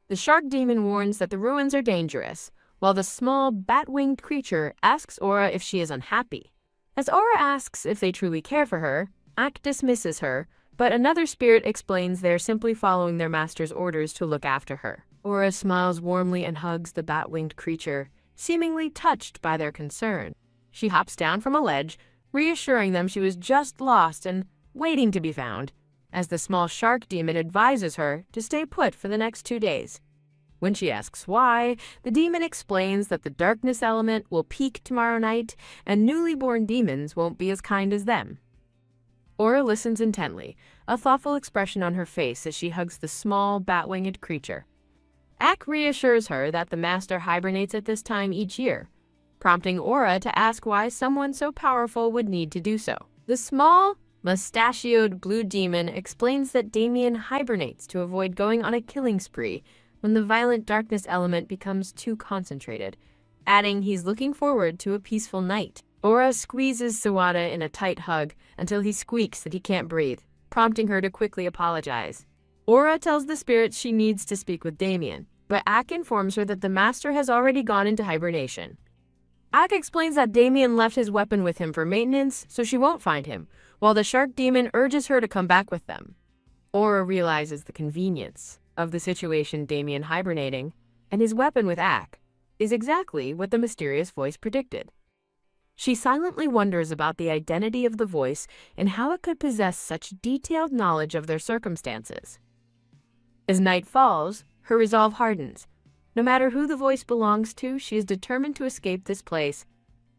The shark demon warns that the ruins are dangerous, while the small, bat-winged creature asks Aura if she is unhappy. As Aura asks if they truly care for her, Ak dismisses her, but another spirit explains they're simply following their master's orders to look after her. Aura smiles warmly and hugs the bat-winged creature, seemingly touched by their concern. She hops down from a ledge, reassuring them she was just lost and waiting to be found, as the small shark demon advises her to stay put for the next 2 days. When she asks why, the demon explains that the darkness element will peak tomorrow night and newly born demons won't be as kind as them. Aura listens intently, a thoughtful expression on her face as she hugs the small, bat-winged creature. Ak reassures her that the master hibernates at this time each year, prompting Aura to ask why someone so powerful would need to do so. The small, mustachioed blue demon explains that Damien hibernates to avoid going on a killing spree when the violent darkness element becomes too concentrated, adding he's looking forward to a peaceful night. Aura squeezes Sawada in a tight hug until he squeaks that he can't breathe, prompting her to quickly apologize. Aura tells the spirits she needs to speak with Damien, but Ak informs her that the master has already gone into hibernation. Ak explains that Damien left his weapon with him for maintenance, so she won't find him, while the shark demon urges her to come back with them. Aura realizes the convenience of the situation Damien hibernating, and his weapon with Ak is exactly what the mysterious voice predicted. She silently wonders about the identity of the voice and how it could possess such detailed knowledge of their circumstances. As night falls, her resolve hardens. No matter who the voice belongs to, she is determined to escape this place.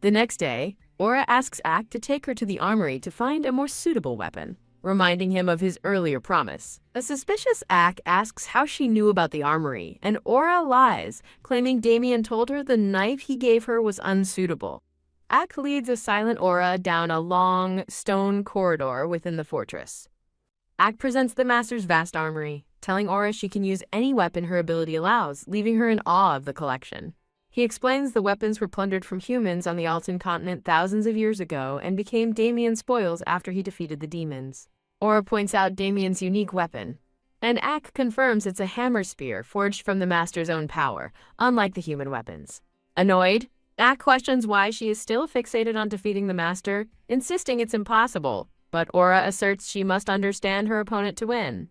The next day, Aura asks Ak to take her to the armory to find a more suitable weapon, reminding him of his earlier promise. A suspicious Ak asks how she knew about the armory, and Aura lies, claiming Damien told her the knife he gave her was unsuitable. Ak leads a silent aura down a long stone corridor within the fortress. Ak presents the master's vast armory, telling Aura she can use any weapon her ability allows, leaving her in awe of the collection. He explains the weapons were plundered from humans on the Altan continent thousands of years ago and became Damien's spoils after he defeated the demons. Aura points out Damien's unique weapon, and Ak confirms it's a hammer spear forged from the master's own power, unlike the human weapons. Annoyed, Ak questions why she is still fixated on defeating the master, insisting it's impossible, but Aura asserts she must understand her opponent to win.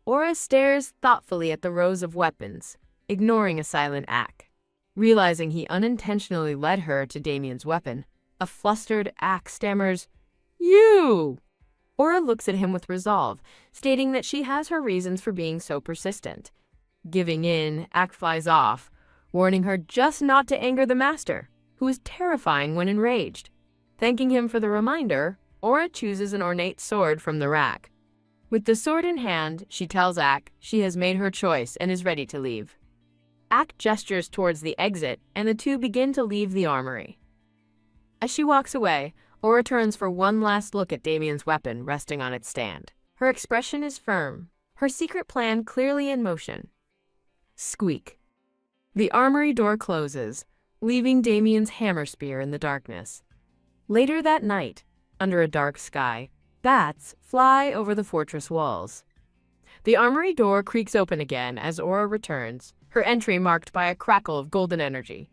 Aura stares thoughtfully at the rows of weapons, ignoring a silent Ak. Realizing he unintentionally led her to Damien's weapon, a flustered Ak stammers, "You!" Aura looks at him with resolve, stating that she has her reasons for being so persistent. Giving in, Ak flies off, warning her just not to anger the master, who is terrifying when enraged. Thanking him for the reminder, Aura chooses an ornate sword from the rack. With the sword in hand, she tells Ak she has made her choice and is ready to leave. Ak gestures towards the exit, and the two begin to leave the armory. As she walks away, Aura turns for one last look at Damien's weapon resting on its stand. Her expression is firm, her secret plan clearly in motion. Squeak. The armory door closes, leaving Damien's hammer spear in the darkness. Later that night, under a dark sky, bats fly over the fortress walls. The armory door creaks open again as Aura returns, her entry marked by a crackle of golden energy.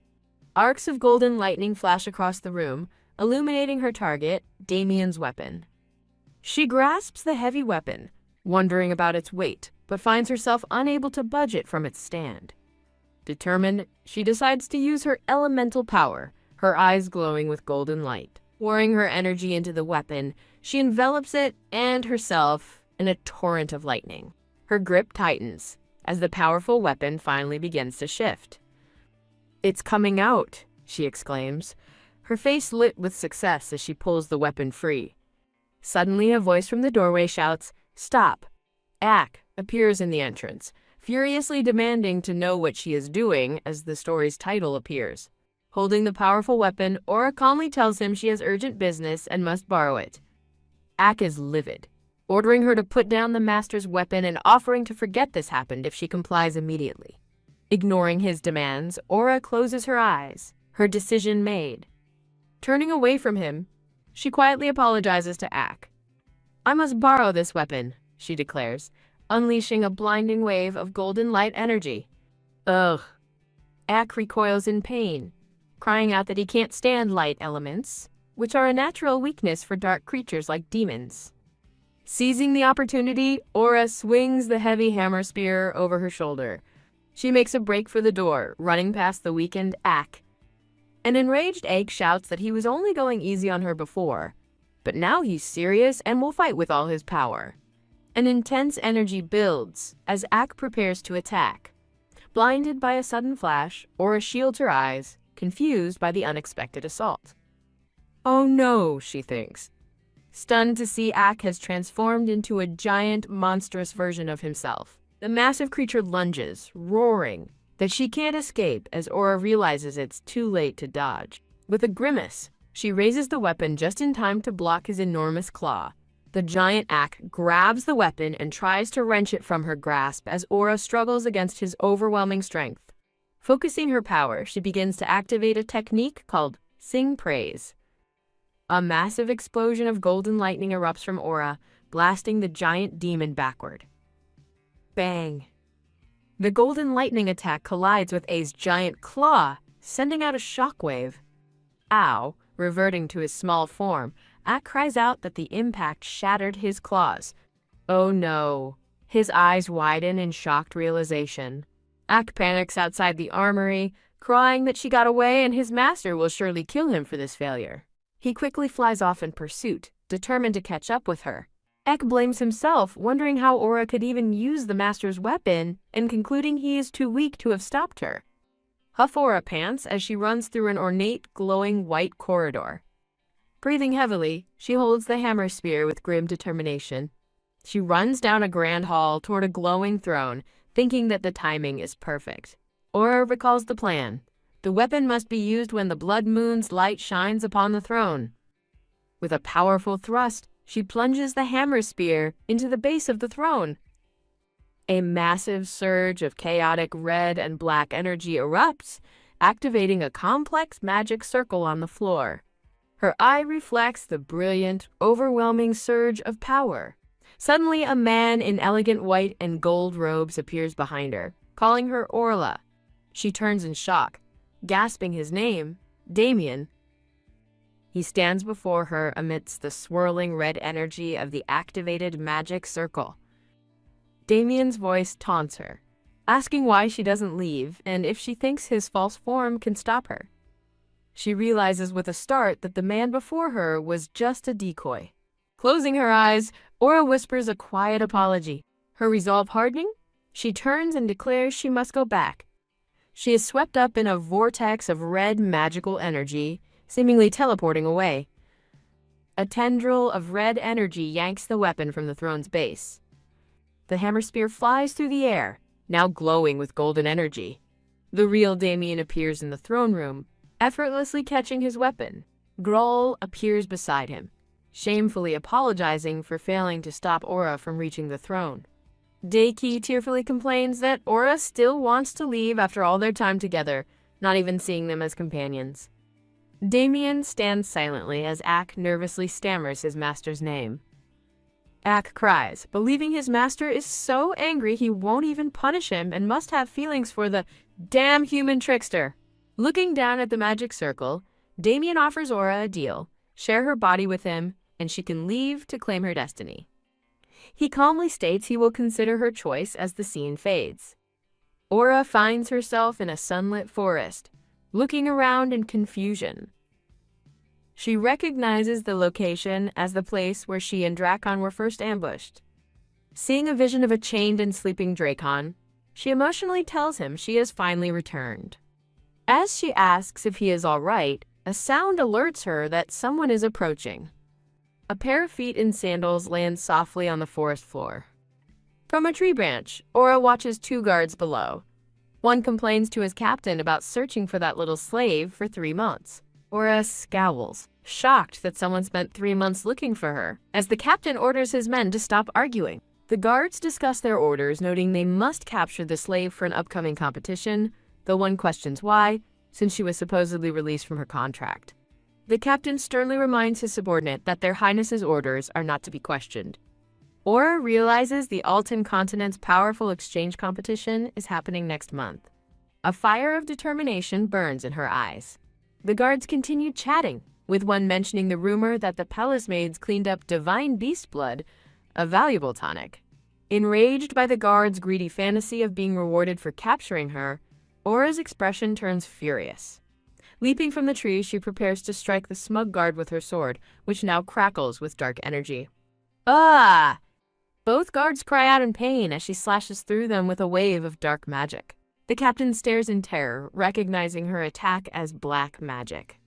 Arcs of golden lightning flash across the room, illuminating her target, Damien's weapon. She grasps the heavy weapon, wondering about its weight, but finds herself unable to budge it from its stand. Determined, she decides to use her elemental power, her eyes glowing with golden light. Pouring her energy into the weapon, she envelops it and herself in a torrent of lightning. Her grip tightens as the powerful weapon finally begins to shift. "It's coming out," she exclaims, her face lit with success as she pulls the weapon free. Suddenly, a voice from the doorway shouts, "Stop!" Ak appears in the entrance, furiously demanding to know what she is doing as the story's title appears. Holding the powerful weapon, Aura calmly tells him she has urgent business and must borrow it. Ak is livid, ordering her to put down the master's weapon and offering to forget this happened if she complies immediately. Ignoring his demands, Aura closes her eyes, her decision made. Turning away from him, she quietly apologizes to Ak. "I must borrow this weapon," she declares, unleashing a blinding wave of golden light energy. Ugh. Ak recoils in pain, crying out that he can't stand light elements, which are a natural weakness for dark creatures like demons. Seizing the opportunity, Aura swings the heavy hammer spear over her shoulder. She makes a break for the door, running past the weakened Ak. An enraged Ak shouts that he was only going easy on her before, but now he's serious and will fight with all his power. An intense energy builds as Ak prepares to attack. Blinded by a sudden flash, Aura shields her eyes, confused by the unexpected assault. "Oh no," she thinks. Stunned to see Ak has transformed into a giant, monstrous version of himself. The massive creature lunges, roaring, that she can't escape as Aura realizes it's too late to dodge. With a grimace, she raises the weapon just in time to block his enormous claw. The giant Ak grabs the weapon and tries to wrench it from her grasp as Aura struggles against his overwhelming strength. Focusing her power, she begins to activate a technique called Sing Praise. A massive explosion of golden lightning erupts from Aura, blasting the giant demon backward. Bang! The golden lightning attack collides with A's giant claw, sending out a shockwave. Ow! Reverting to his small form, Ak cries out that the impact shattered his claws. Oh no! His eyes widen in shocked realization. Ak panics outside the armory, crying that she got away and his master will surely kill him for this failure. He quickly flies off in pursuit, determined to catch up with her. Ak blames himself, wondering how Aura could even use the master's weapon, and concluding he is too weak to have stopped her. Huff Aura pants as she runs through an ornate, glowing white corridor. Breathing heavily, she holds the hammer spear with grim determination. She runs down a grand hall toward a glowing throne, thinking that the timing is perfect. Aura recalls the plan. The weapon must be used when the blood moon's light shines upon the throne. With a powerful thrust, she plunges the hammer spear into the base of the throne. A massive surge of chaotic red and black energy erupts, activating a complex magic circle on the floor. Her eye reflects the brilliant, overwhelming surge of power. Suddenly, a man in elegant white and gold robes appears behind her, calling her Orla. She turns in shock, gasping his name, Damien. He stands before her amidst the swirling red energy of the activated magic circle. Damien's voice taunts her, asking why she doesn't leave and if she thinks his false form can stop her. She realizes with a start that the man before her was just a decoy. Closing her eyes, Aura whispers a quiet apology. Her resolve hardening, she turns and declares she must go back. She is swept up in a vortex of red magical energy, seemingly teleporting away. A tendril of red energy yanks the weapon from the throne's base. The hammer spear flies through the air, now glowing with golden energy. The real Damien appears in the throne room, effortlessly catching his weapon. Groll appears beside him, shamefully apologizing for failing to stop Aura from reaching the throne. Daiki tearfully complains that Aura still wants to leave after all their time together, not even seeing them as companions. Damien stands silently as Ak nervously stammers his master's name. Ak cries, believing his master is so angry he won't even punish him and must have feelings for the damn human trickster. Looking down at the magic circle, Damien offers Aura a deal, share her body with him, and she can leave to claim her destiny. He calmly states he will consider her choice as the scene fades. Aura finds herself in a sunlit forest, looking around in confusion. She recognizes the location as the place where she and Drakon were first ambushed. Seeing a vision of a chained and sleeping Drakon, she emotionally tells him she has finally returned. As she asks if he is all right, a sound alerts her that someone is approaching. A pair of feet in sandals land softly on the forest floor. From a tree branch, Aura watches two guards below. One complains to his captain about searching for that little slave for 3 months. Aura scowls, shocked that someone spent 3 months looking for her, as the captain orders his men to stop arguing. The guards discuss their orders, noting they must capture the slave for an upcoming competition, though one questions why, since she was supposedly released from her contract. The captain sternly reminds his subordinate that their Highness's orders are not to be questioned. Aura realizes the Altan continent's powerful exchange competition is happening next month. A fire of determination burns in her eyes. The guards continue chatting, with one mentioning the rumor that the palace maids cleaned up divine beast blood, a valuable tonic. Enraged by the guards' greedy fantasy of being rewarded for capturing her, Aura's expression turns furious. Leaping from the tree, she prepares to strike the smug guard with her sword, which now crackles with dark energy. Ah! Both guards cry out in pain as she slashes through them with a wave of dark magic. The captain stares in terror, recognizing her attack as black magic.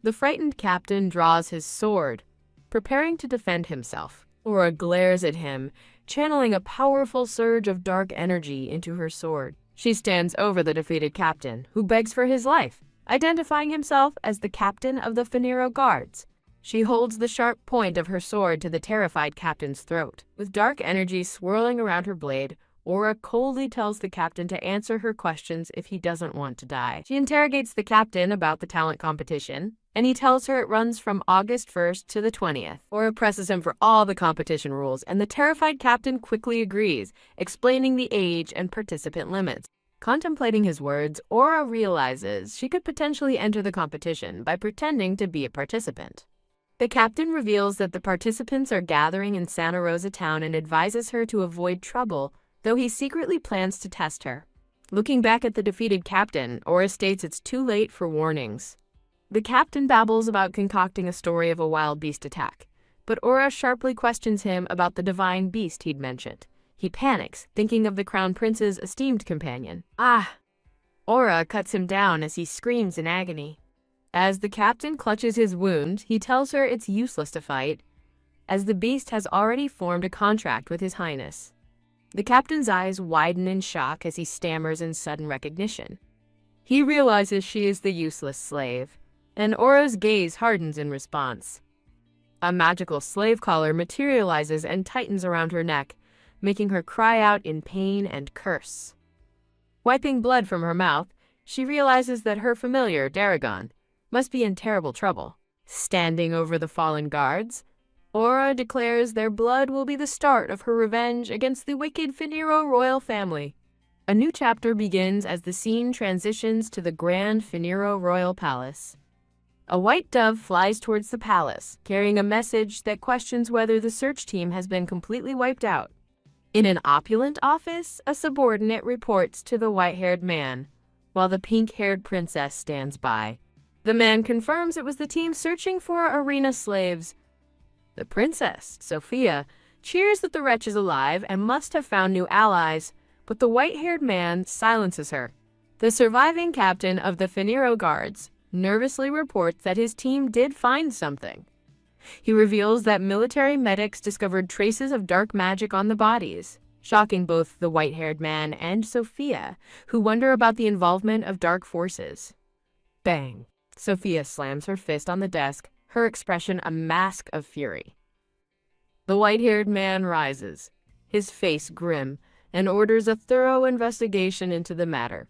The frightened captain draws his sword, preparing to defend himself. Aura glares at him, channeling a powerful surge of dark energy into her sword. She stands over the defeated captain, who begs for his life, identifying himself as the captain of the Finero Guards. She holds the sharp point of her sword to the terrified captain's throat. With dark energy swirling around her blade, Aura coldly tells the captain to answer her questions if he doesn't want to die. She interrogates the captain about the talent competition, and he tells her it runs from August 1st to the 20th. Aura presses him for all the competition rules, and the terrified captain quickly agrees, explaining the age and participant limits. Contemplating his words, Aura realizes she could potentially enter the competition by pretending to be a participant. The captain reveals that the participants are gathering in Santa Rosa town and advises her to avoid trouble, though he secretly plans to test her. Looking back at the defeated captain, Aura states it's too late for warnings. The captain babbles about concocting a story of a wild beast attack, but Aura sharply questions him about the divine beast he'd mentioned. He panics, thinking of the crown prince's esteemed companion. Ah! Aura cuts him down as he screams in agony. As the captain clutches his wound, he tells her it's useless to fight, as the beast has already formed a contract with his highness. The captain's eyes widen in shock as he stammers in sudden recognition. He realizes she is the useless slave, and Aura's gaze hardens in response. A magical slave collar materializes and tightens around her neck, making her cry out in pain and curse. Wiping blood from her mouth, she realizes that her familiar, Daragon, must be in terrible trouble. Standing over the fallen guards, Aura declares their blood will be the start of her revenge against the wicked Finiro royal family. A new chapter begins as the scene transitions to the grand Finiro royal palace. A white dove flies towards the palace, carrying a message that questions whether the search team has been completely wiped out. In an opulent office, a subordinate reports to the white-haired man, while the pink-haired princess stands by. The man confirms it was the team searching for arena slaves. The princess, Sophia, cheers that the wretch is alive and must have found new allies, but the white-haired man silences her. The surviving captain of the Finiro guards nervously reports that his team did find something. He reveals that military medics discovered traces of dark magic on the bodies, shocking both the white-haired man and Sophia, who wonder about the involvement of dark forces. Bang! Sophia slams her fist on the desk, her expression a mask of fury. The white-haired man rises, his face grim, and orders a thorough investigation into the matter.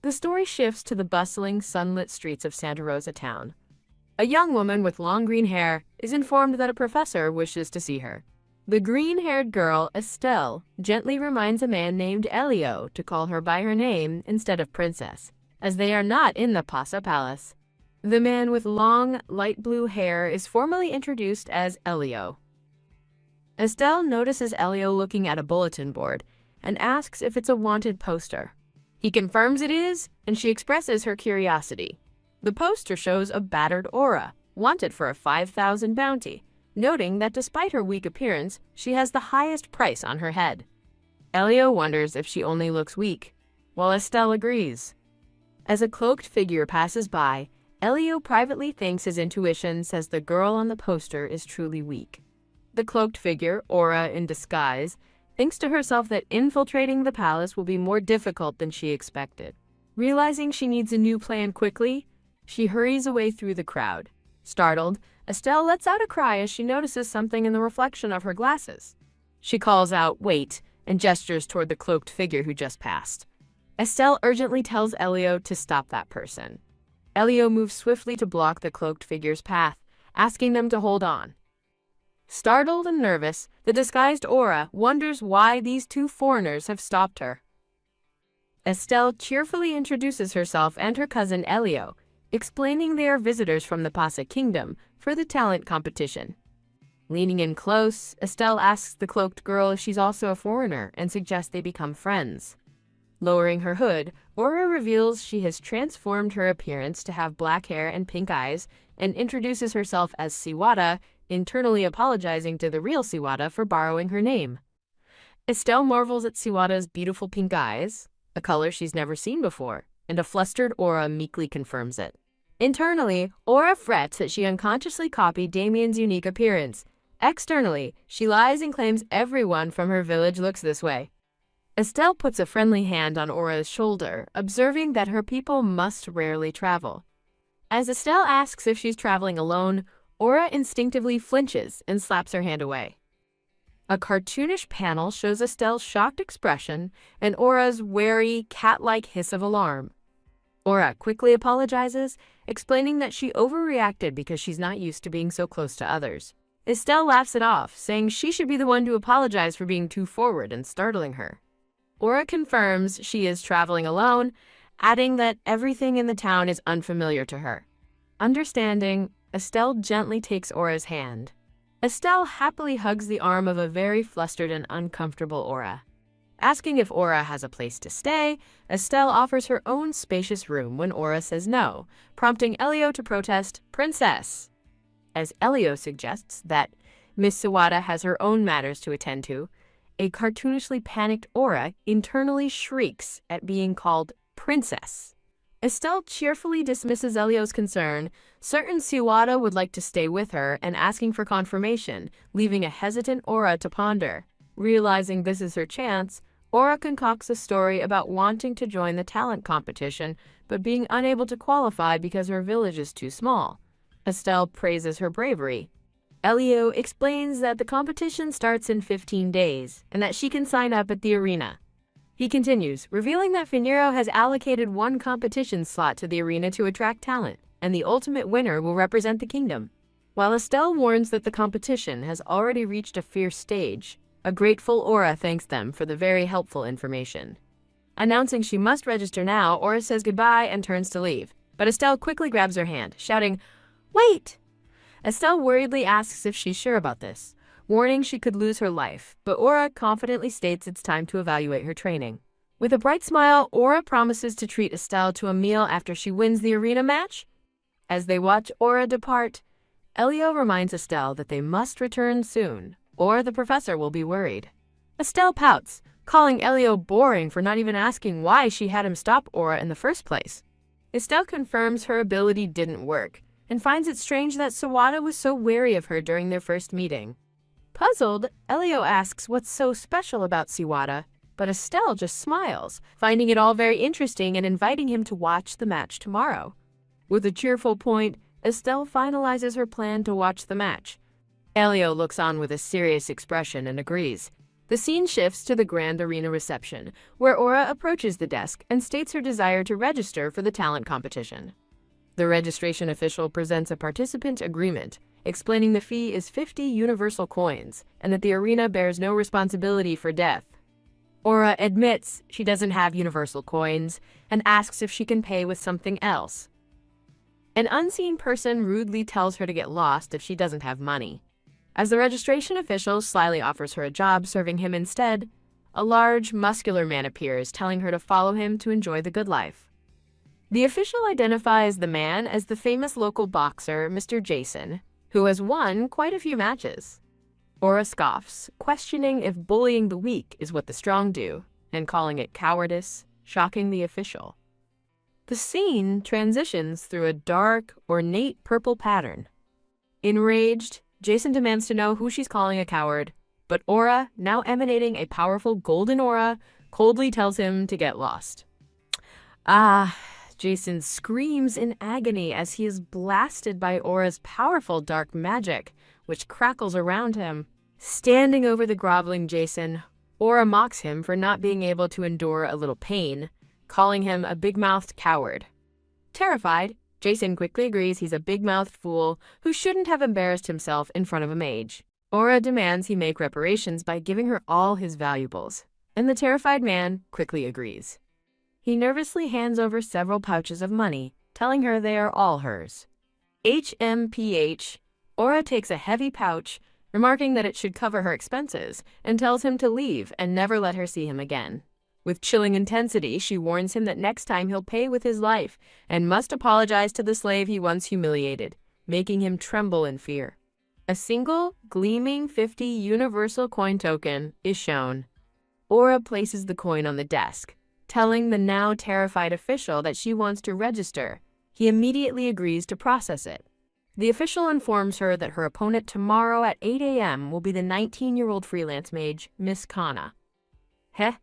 The story shifts to the bustling, sunlit streets of Santa Rosa town. A young woman with long green hair is informed that a professor wishes to see her. The green-haired girl, Estelle, gently reminds a man named Elio to call her by her name instead of princess, as they are not in the Pasa Palace. The man with long, light blue hair is formally introduced as Elio. Estelle notices Elio looking at a bulletin board and asks if it's a wanted poster. He confirms it is, and she expresses her curiosity. The poster shows a battered Aura, wanted for a 5,000 bounty, noting that despite her weak appearance, she has the highest price on her head. Elio wonders if she only looks weak, while Estelle agrees. As a cloaked figure passes by, Elio privately thinks his intuition says the girl on the poster is truly weak. The cloaked figure, Aura in disguise, thinks to herself that infiltrating the palace will be more difficult than she expected. Realizing she needs a new plan quickly, she hurries away through the crowd. Startled, Estelle lets out a cry as she notices something in the reflection of her glasses. She calls out, "Wait," and gestures toward the cloaked figure who just passed. Estelle urgently tells Elio to stop that person. Elio moves swiftly to block the cloaked figure's path, asking them to hold on. Startled and nervous, the disguised Aura wonders why these two foreigners have stopped her. Estelle cheerfully introduces herself and her cousin Elio, explaining they are visitors from the Pasa Kingdom for the talent competition. Leaning in close, Estelle asks the cloaked girl if she's also a foreigner and suggests they become friends. Lowering her hood, Aura reveals she has transformed her appearance to have black hair and pink eyes and introduces herself as Siwata, internally apologizing to the real Siwata for borrowing her name. Estelle marvels at Siwata's beautiful pink eyes, a color she's never seen before, and a flustered Aura meekly confirms it. Internally, Aura frets that she unconsciously copied Damien's unique appearance. Externally, she lies and claims everyone from her village looks this way. Estelle puts a friendly hand on Aura's shoulder, observing that her people must rarely travel. As Estelle asks if she's traveling alone, Aura instinctively flinches and slaps her hand away. A cartoonish panel shows Estelle's shocked expression and Aura's wary, cat-like hiss of alarm. Aura quickly apologizes, explaining that she overreacted because she's not used to being so close to others. Estelle laughs it off, saying she should be the one to apologize for being too forward and startling her. Aura confirms she is traveling alone, adding that everything in the town is unfamiliar to her. Understanding, Estelle gently takes Aura's hand. Estelle happily hugs the arm of a very flustered and uncomfortable Aura. Asking if Aura has a place to stay, Estelle offers her own spacious room when Aura says no, prompting Elio to protest, "Princess!" As Elio suggests that Miss Sawada has her own matters to attend to, a cartoonishly panicked Aura internally shrieks at being called princess. Estelle cheerfully dismisses Elio's concern, certain Siwada would like to stay with her and asking for confirmation, leaving a hesitant Aura to ponder. Realizing this is her chance, Aura concocts a story about wanting to join the talent competition, but being unable to qualify because her village is too small. Estelle praises her bravery. Elio explains that the competition starts in 15 days, and that she can sign up at the arena. He continues, revealing that Finero has allocated one competition slot to the arena to attract talent, and the ultimate winner will represent the kingdom. While Estelle warns that the competition has already reached a fierce stage, a grateful Aura thanks them for the very helpful information. Announcing she must register now, Aura says goodbye and turns to leave, but Estelle quickly grabs her hand, shouting, "Wait!" Estelle worriedly asks if she's sure about this, warning she could lose her life, but Aura confidently states it's time to evaluate her training. With a bright smile, Aura promises to treat Estelle to a meal after she wins the arena match. As they watch Aura depart, Elio reminds Estelle that they must return soon, or the professor will be worried. Estelle pouts, calling Elio boring for not even asking why she had him stop Aura in the first place. Estelle confirms her ability didn't work, and finds it strange that Sawada was so wary of her during their first meeting. Puzzled, Elio asks what's so special about Sawada, but Estelle just smiles, finding it all very interesting and inviting him to watch the match tomorrow. With a cheerful point, Estelle finalizes her plan to watch the match. Elio looks on with a serious expression and agrees. The scene shifts to the grand arena reception, where Aura approaches the desk and states her desire to register for the talent competition. The registration official presents a participant agreement, explaining the fee is 50 universal coins and that the arena bears no responsibility for death. Aura admits she doesn't have universal coins and asks if she can pay with something else. An unseen person rudely tells her to get lost if she doesn't have money. As the registration official slyly offers her a job serving him instead, a large, muscular man appears, telling her to follow him to enjoy the good life. The official identifies the man as the famous local boxer, Mr. Jason, who has won quite a few matches. Aura scoffs, questioning if bullying the weak is what the strong do, and calling it cowardice, shocking the official. The scene transitions through a dark, ornate purple pattern. Enraged, Jason demands to know who she's calling a coward, but Aura, now emanating a powerful golden aura, coldly tells him to get lost. Jason screams in agony as he is blasted by Aura's powerful dark magic, which crackles around him. Standing over the groveling Jason, Aura mocks him for not being able to endure a little pain, calling him a big-mouthed coward. Terrified, Jason quickly agrees he's a big-mouthed fool who shouldn't have embarrassed himself in front of a mage. Aura demands he make reparations by giving her all his valuables, and the terrified man quickly agrees. He nervously hands over several pouches of money, telling her they are all hers. HMPH, Aura takes a heavy pouch, remarking that it should cover her expenses, and tells him to leave and never let her see him again. With chilling intensity, she warns him that next time he'll pay with his life and must apologize to the slave he once humiliated, making him tremble in fear. A single, gleaming 50 universal coin token is shown. Aura places the coin on the desk, telling the now terrified official that she wants to register. He immediately agrees to process it. The official informs her that her opponent tomorrow at 8 a.m. will be the 19-year-old freelance mage, Miss Kana. Heh?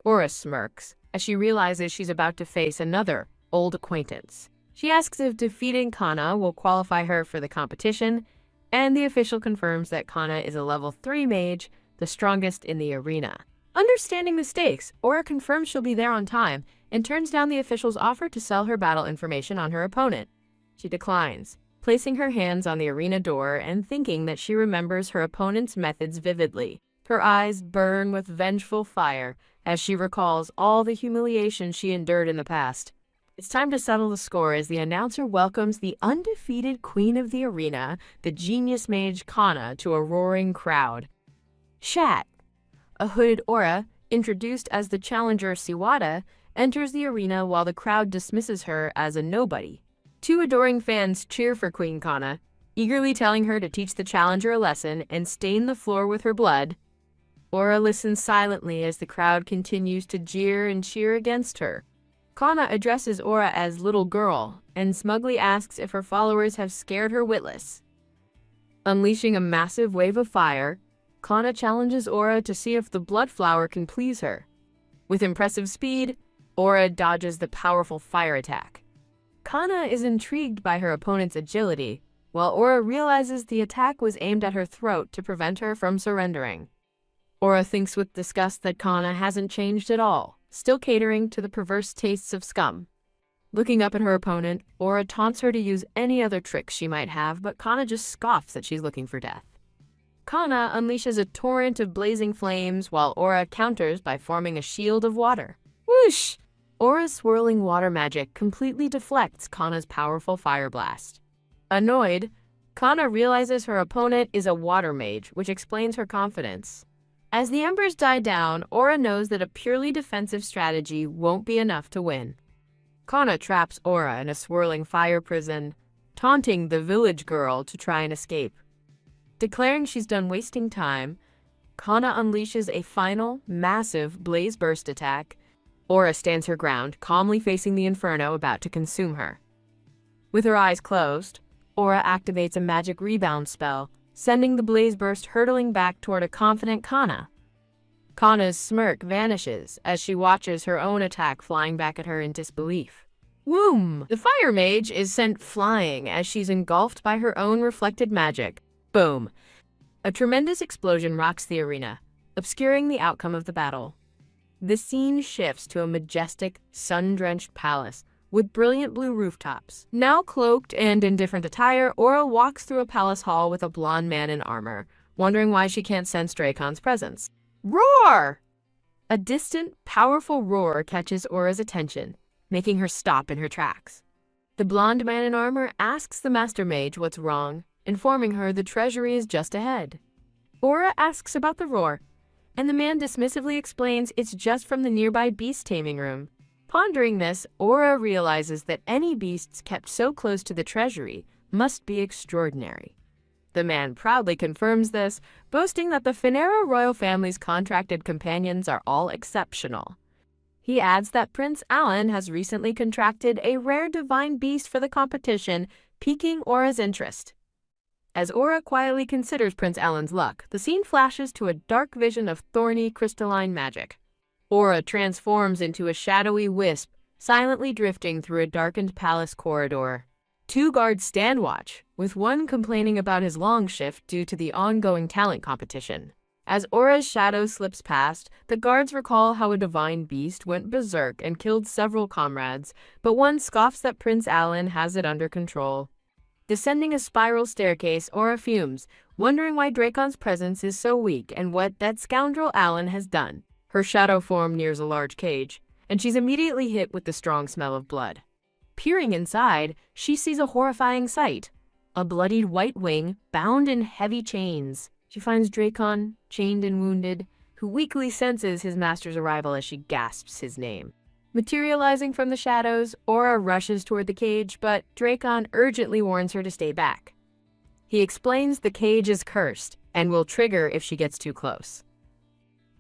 Aura smirks as she realizes she's about to face another old acquaintance. She asks if defeating Kana will qualify her for the competition, and the official confirms that Kana is a level 3 mage, the strongest in the arena. Understanding the stakes, Aura confirms she'll be there on time and turns down the official's offer to sell her battle information on her opponent. She declines, placing her hands on the arena door and thinking that she remembers her opponent's methods vividly. Her eyes burn with vengeful fire as she recalls all the humiliation she endured in the past. It's time to settle the score as the announcer welcomes the undefeated queen of the arena, the genius mage Kana, to a roaring crowd. Shat, a hooded Aura, introduced as the challenger Sawada, enters the arena while the crowd dismisses her as a nobody. Two adoring fans cheer for Queen Kana, eagerly telling her to teach the challenger a lesson and stain the floor with her blood. Aura listens silently as the crowd continues to jeer and cheer against her. Kana addresses Aura as little girl and smugly asks if her followers have scared her witless. Unleashing a massive wave of fire, Kana challenges Aura to see if the blood flower can please her. With impressive speed, Aura dodges the powerful fire attack. Kana is intrigued by her opponent's agility, while Aura realizes the attack was aimed at her throat to prevent her from surrendering. Aura thinks with disgust that Kana hasn't changed at all, still catering to the perverse tastes of scum. Looking up at her opponent, Aura taunts her to use any other tricks she might have, but Kana just scoffs that she's looking for death. Kana unleashes a torrent of blazing flames, while Aura counters by forming a shield of water. Whoosh! Aura's swirling water magic completely deflects Kana's powerful fire blast. Annoyed, Kana realizes her opponent is a water mage, which explains her confidence. As the embers die down, Aura knows that a purely defensive strategy won't be enough to win. Kana traps Aura in a swirling fire prison, taunting the village girl to try and escape. Declaring she's done wasting time, Kana unleashes a final, massive blaze burst attack. Aura stands her ground, calmly facing the inferno about to consume her. With her eyes closed, Aura activates a magic rebound spell, sending the blaze burst hurtling back toward a confident Kana. Kana's smirk vanishes as she watches her own attack flying back at her in disbelief. Whoom! The fire mage is sent flying as she's engulfed by her own reflected magic. Boom! A tremendous explosion rocks the arena, obscuring the outcome of the battle. The scene shifts to a majestic, sun-drenched palace with brilliant blue rooftops. Now cloaked and in different attire, Aura walks through a palace hall with a blonde man in armor, wondering why she can't sense Dracon's presence. Roar! A distant, powerful roar catches Aura's attention, making her stop in her tracks. The blonde man in armor asks the master mage what's wrong, informing her the treasury is just ahead. Aura asks about the roar, and the man dismissively explains it's just from the nearby beast taming room. Pondering this, Aura realizes that any beasts kept so close to the treasury must be extraordinary. The man proudly confirms this, boasting that the Finero royal family's contracted companions are all exceptional. He adds that Prince Alan has recently contracted a rare divine beast for the competition, piquing Aura's interest. As Aura quietly considers Prince Alan's luck, the scene flashes to a dark vision of thorny, crystalline magic. Aura transforms into a shadowy wisp, silently drifting through a darkened palace corridor. Two guards stand watch, with one complaining about his long shift due to the ongoing talent competition. As Aura's shadow slips past, the guards recall how a divine beast went berserk and killed several comrades, but one scoffs that Prince Alan has it under control. Descending a spiral staircase, Aura fumes, wondering why Dracon's presence is so weak and what that scoundrel Alan has done. Her shadow form nears a large cage, and she's immediately hit with the strong smell of blood. Peering inside, she sees a horrifying sight. A bloodied white wing, bound in heavy chains. She finds Dracon, chained and wounded, who weakly senses his master's arrival as she gasps his name. Materializing from the shadows, Aura rushes toward the cage, but Dracon urgently warns her to stay back. He explains the cage is cursed and will trigger if she gets too close.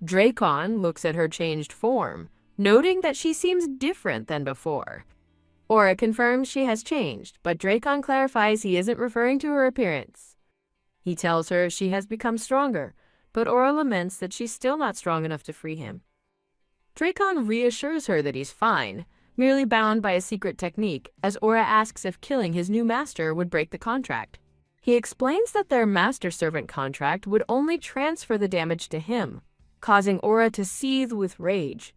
Dracon looks at her changed form, noting that she seems different than before. Aura confirms she has changed, but Dracon clarifies he isn't referring to her appearance. He tells her she has become stronger, but Aura laments that she's still not strong enough to free him. Dracon reassures her that he's fine, merely bound by a secret technique, as Aura asks if killing his new master would break the contract. He explains that their master-servant contract would only transfer the damage to him, causing Aura to seethe with rage.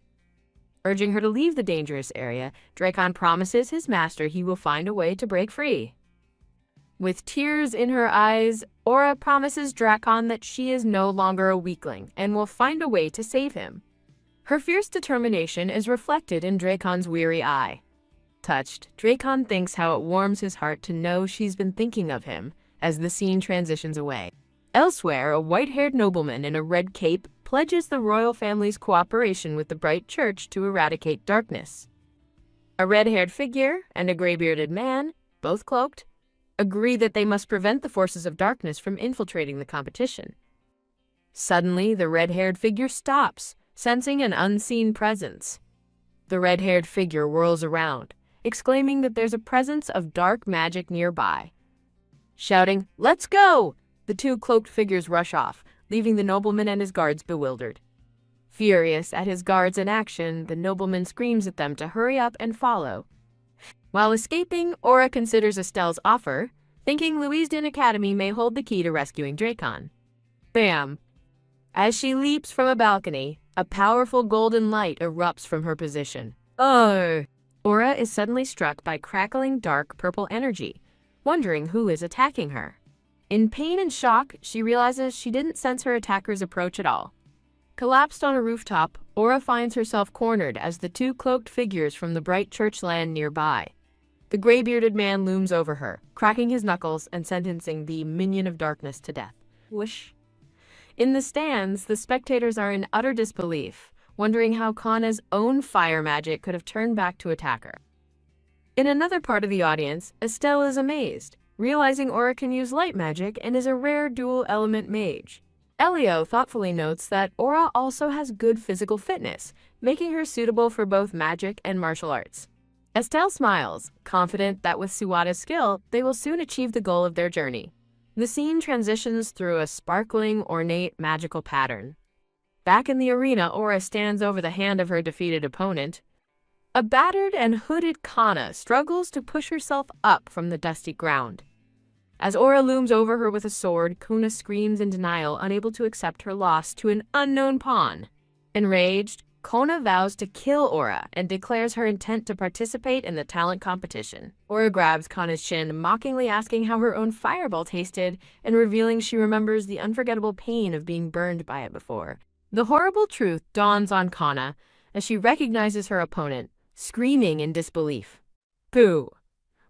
Urging her to leave the dangerous area, Dracon promises his master he will find a way to break free. With tears in her eyes, Aura promises Dracon that she is no longer a weakling and will find a way to save him. Her fierce determination is reflected in Dracon's weary eye. Touched, Dracon thinks how it warms his heart to know she's been thinking of him as the scene transitions away. Elsewhere, a white-haired nobleman in a red cape pledges the royal family's cooperation with the Bright Church to eradicate darkness. A red-haired figure and a gray-bearded man, both cloaked, agree that they must prevent the forces of darkness from infiltrating the competition. Suddenly, the red-haired figure stops, sensing an unseen presence. The red-haired figure whirls around, exclaiming that there's a presence of dark magic nearby. Shouting, "Let's go!" the two cloaked figures rush off, leaving the nobleman and his guards bewildered. Furious at his guards' inaction, the nobleman screams at them to hurry up and follow. While escaping, Aura considers Estelle's offer, thinking Louisden Academy may hold the key to rescuing Dracon. Bam! As she leaps from a balcony, a powerful golden light erupts from her position. Oh! Aura is suddenly struck by crackling dark purple energy, wondering who is attacking her. In pain and shock, she realizes she didn't sense her attacker's approach at all. Collapsed on a rooftop, Aura finds herself cornered as the two cloaked figures from the bright church land nearby. The gray-bearded man looms over her, cracking his knuckles and sentencing the minion of darkness to death. Whoosh. In the stands, the spectators are in utter disbelief, wondering how Kana's own fire magic could have turned back to attack her. In another part of the audience, Estelle is amazed, realizing Aura can use light magic and is a rare dual-element mage. Elio thoughtfully notes that Aura also has good physical fitness, making her suitable for both magic and martial arts. Estelle smiles, confident that with Suwata's skill, they will soon achieve the goal of their journey. The scene transitions through a sparkling, ornate, magical pattern. Back in the arena, Aura stands over the hand of her defeated opponent. A battered and hooded Kana struggles to push herself up from the dusty ground. As Aura looms over her with a sword, Kuna screams in denial, unable to accept her loss to an unknown pawn. Enraged, Kona vows to kill Aura and declares her intent to participate in the talent competition. Aura grabs Kana's chin, mockingly asking how her own fireball tasted and revealing she remembers the unforgettable pain of being burned by it before. The horrible truth dawns on Kana as she recognizes her opponent, screaming in disbelief. Pooh!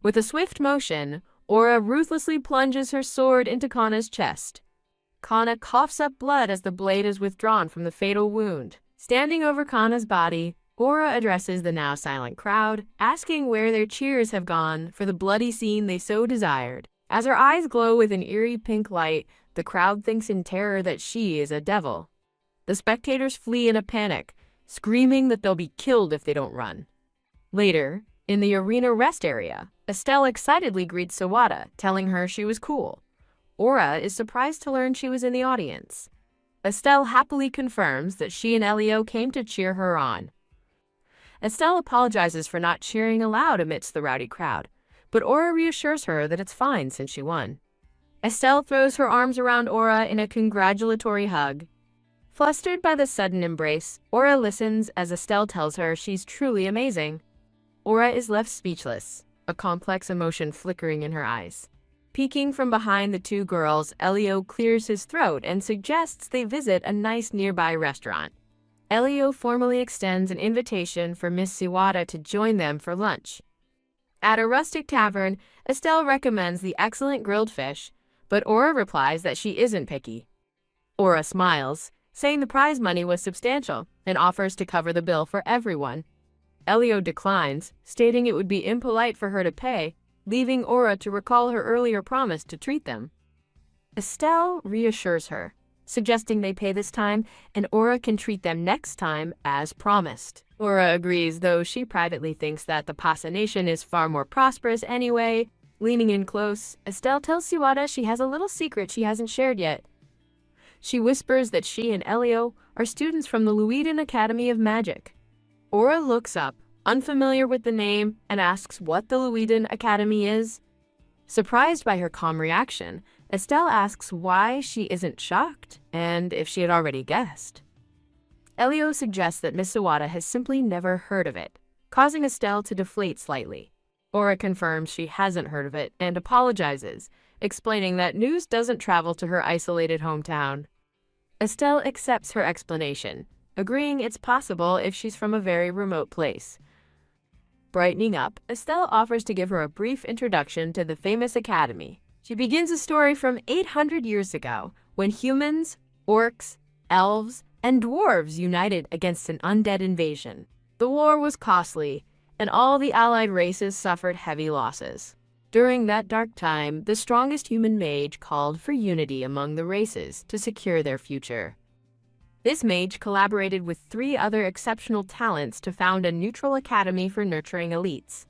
With a swift motion, Aura ruthlessly plunges her sword into Kana's chest. Kana coughs up blood as the blade is withdrawn from the fatal wound. Standing over Kana's body, Aura addresses the now silent crowd, asking where their cheers have gone for the bloody scene they so desired. As her eyes glow with an eerie pink light, the crowd thinks in terror that she is a devil. The spectators flee in a panic, screaming that they'll be killed if they don't run. Later, in the arena rest area, Estelle excitedly greets Sawada, telling her she was cool. Aura is surprised to learn she was in the audience. Estelle happily confirms that she and Elio came to cheer her on. Estelle apologizes for not cheering aloud amidst the rowdy crowd, but Aura reassures her that it's fine since she won. Estelle throws her arms around Aura in a congratulatory hug. Flustered by the sudden embrace, Aura listens as Estelle tells her she's truly amazing. Aura is left speechless, a complex emotion flickering in her eyes. Peeking from behind the two girls, Elio clears his throat and suggests they visit a nice nearby restaurant. Elio formally extends an invitation for Miss Suwata to join them for lunch. At a rustic tavern, Estelle recommends the excellent grilled fish, but Aura replies that she isn't picky. Aura smiles, saying the prize money was substantial, and offers to cover the bill for everyone. Elio declines, stating it would be impolite for her to pay, leaving Aura to recall her earlier promise to treat them. Estelle reassures her, suggesting they pay this time and Aura can treat them next time as promised. Aura agrees, though she privately thinks that the Pasa Nation is far more prosperous anyway. Leaning in close, Estelle tells Suwata she has a little secret she hasn't shared yet. She whispers that she and Elio are students from the Louisden Academy of Magic. Aura looks up, unfamiliar with the name, and asks what the Louisden Academy is. Surprised by her calm reaction, Estelle asks why she isn't shocked, and if she had already guessed. Elio suggests that Miss Sawada has simply never heard of it, causing Estelle to deflate slightly. Aura confirms she hasn't heard of it and apologizes, explaining that news doesn't travel to her isolated hometown. Estelle accepts her explanation, agreeing it's possible if she's from a very remote place. Brightening up, Estelle offers to give her a brief introduction to the famous academy. She begins a story from 800 years ago, when humans, orcs, elves, and dwarves united against an undead invasion. The war was costly, and all the allied races suffered heavy losses. During that dark time, the strongest human mage called for unity among the races to secure their future. This mage collaborated with 3 other exceptional talents to found a neutral academy for nurturing elites.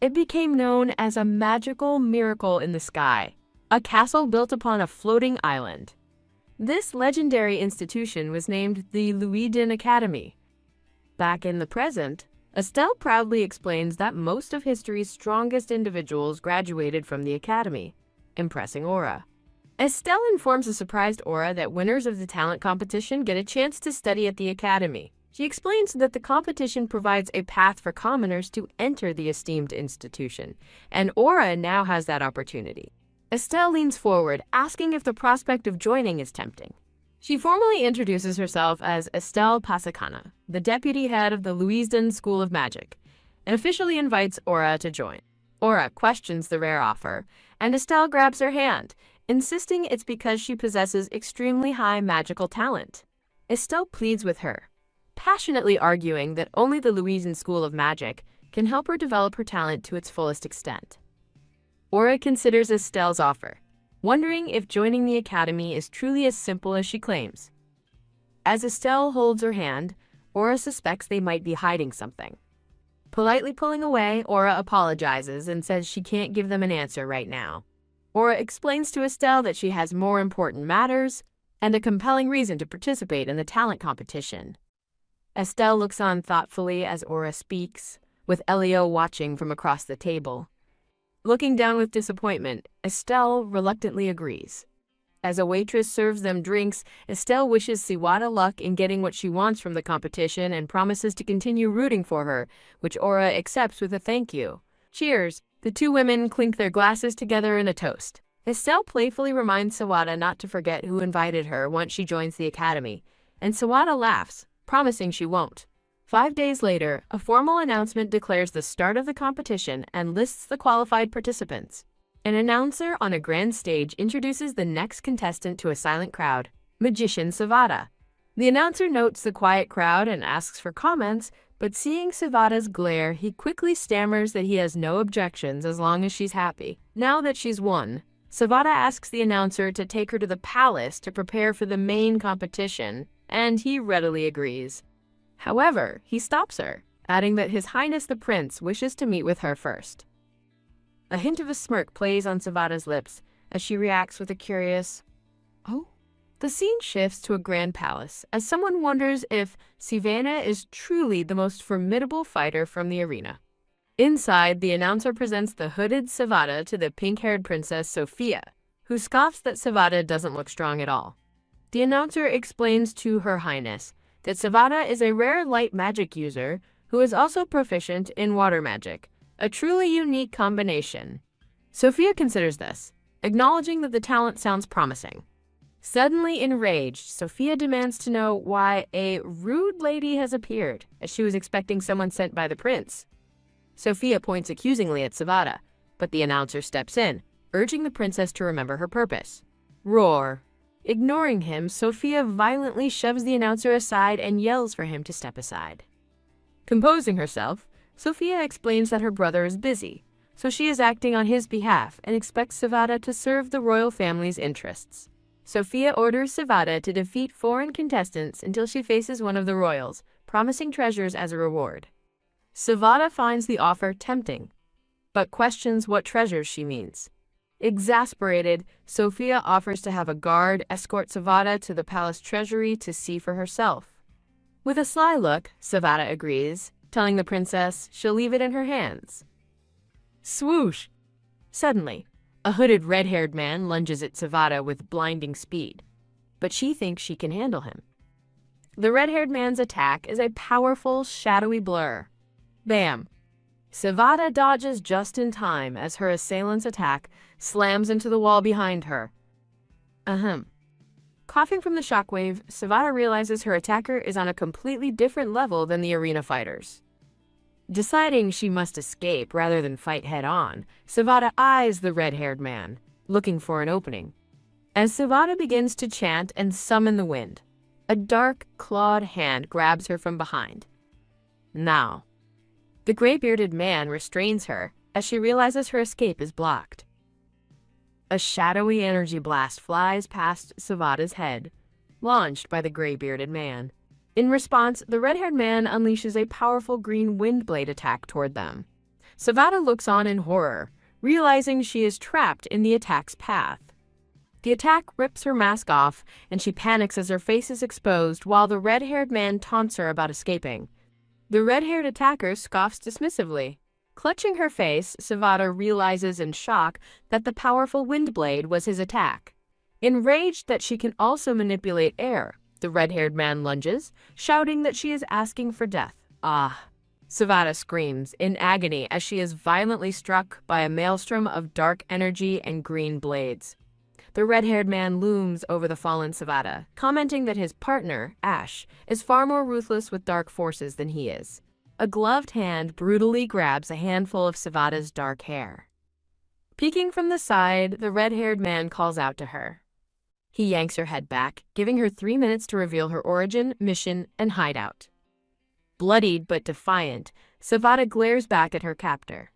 It became known as a magical miracle in the sky, a castle built upon a floating island. This legendary institution was named the Lineage Academy. Back in the present, Estelle proudly explains that most of history's strongest individuals graduated from the academy, impressing Aura. Estelle informs a surprised Aura that winners of the talent competition get a chance to study at the academy. She explains that the competition provides a path for commoners to enter the esteemed institution, and Aura now has that opportunity. Estelle leans forward, asking if the prospect of joining is tempting. She formally introduces herself as Estelle Pasacana, the deputy head of the Lineage School of Magic, and officially invites Aura to join. Aura questions the rare offer, and Estelle grabs her hand, insisting it's because she possesses extremely high magical talent. Estelle pleads with her, passionately arguing that only the Lineage School of Magic can help her develop her talent to its fullest extent. Aura considers Estelle's offer, wondering if joining the academy is truly as simple as she claims. As Estelle holds her hand, Aura suspects they might be hiding something. Politely pulling away, Aura apologizes and says she can't give them an answer right now. Aura explains to Estelle that she has more important matters and a compelling reason to participate in the talent competition. Estelle looks on thoughtfully as Aura speaks, with Elio watching from across the table. Looking down with disappointment, Estelle reluctantly agrees. As a waitress serves them drinks, Estelle wishes Sawada luck in getting what she wants from the competition and promises to continue rooting for her, which Aura accepts with a thank you. Cheers! The two women clink their glasses together in a toast. Estelle playfully reminds Sawada not to forget who invited her once she joins the academy, and Sawada laughs, promising she won't. 5 days later, a formal announcement declares the start of the competition and lists the qualified participants. An announcer on a grand stage introduces the next contestant to a silent crowd, Magician Sawada. The announcer notes the quiet crowd and asks for comments, but seeing Sawada's glare, he quickly stammers that he has no objections as long as she's happy. Now that she's won, Sawada asks the announcer to take her to the palace to prepare for the main competition, and he readily agrees. However, he stops her, adding that His Highness the Prince wishes to meet with her first. A hint of a smirk plays on Sawada's lips as she reacts with a curious, "Oh?" The scene shifts to a grand palace as someone wonders if Sivana is truly the most formidable fighter from the arena. Inside, the announcer presents the hooded Sawada to the pink-haired princess Sophia, who scoffs that Sawada doesn't look strong at all. The announcer explains to Her Highness that Sawada is a rare light magic user who is also proficient in water magic, a truly unique combination. Sophia considers this, acknowledging that the talent sounds promising. Suddenly enraged, Sophia demands to know why a rude lady has appeared, as she was expecting someone sent by the prince. Sophia points accusingly at Sawada, but the announcer steps in, urging the princess to remember her purpose. Roar. Ignoring him, Sophia violently shoves the announcer aside and yells for him to step aside. Composing herself, Sophia explains that her brother is busy, so she is acting on his behalf and expects Sawada to serve the royal family's interests. Sophia orders Sawada to defeat foreign contestants until she faces one of the royals, promising treasures as a reward. Sawada finds the offer tempting, but questions what treasures she means. Exasperated, Sophia offers to have a guard escort Sawada to the palace treasury to see for herself. With a sly look, Sawada agrees, telling the princess she'll leave it in her hands. Swoosh! Suddenly, a hooded red-haired man lunges at Sawada with blinding speed, but she thinks she can handle him. The red-haired man's attack is a powerful, shadowy blur. Bam! Sawada dodges just in time as her assailant's attack slams into the wall behind her. Coughing from the shockwave, Sawada realizes her attacker is on a completely different level than the arena fighters. Deciding she must escape rather than fight head-on, Sawada eyes the red-haired man, looking for an opening. As Sawada begins to chant and summon the wind, a dark, clawed hand grabs her from behind. Now. The gray-bearded man restrains her as she realizes her escape is blocked. A shadowy energy blast flies past Sawada's head, launched by the gray-bearded man. In response, the red-haired man unleashes a powerful green wind blade attack toward them. Sawada looks on in horror, realizing she is trapped in the attack's path. The attack rips her mask off, and she panics as her face is exposed while the red-haired man taunts her about escaping. The red-haired attacker scoffs dismissively. Clutching her face, Savada realizes in shock that the powerful wind blade was his attack. Enraged that she can also manipulate air, the red-haired man lunges, shouting that she is asking for death. Ah! Savada screams in agony as she is violently struck by a maelstrom of dark energy and green blades. The red-haired man looms over the fallen Savada, commenting that his partner, Ash, is far more ruthless with dark forces than he is. A gloved hand brutally grabs a handful of Savada's dark hair. Peeking from the side, the red-haired man calls out to her. He yanks her head back, giving her 3 minutes to reveal her origin, mission, and hideout. Bloodied but defiant, Savada glares back at her captor.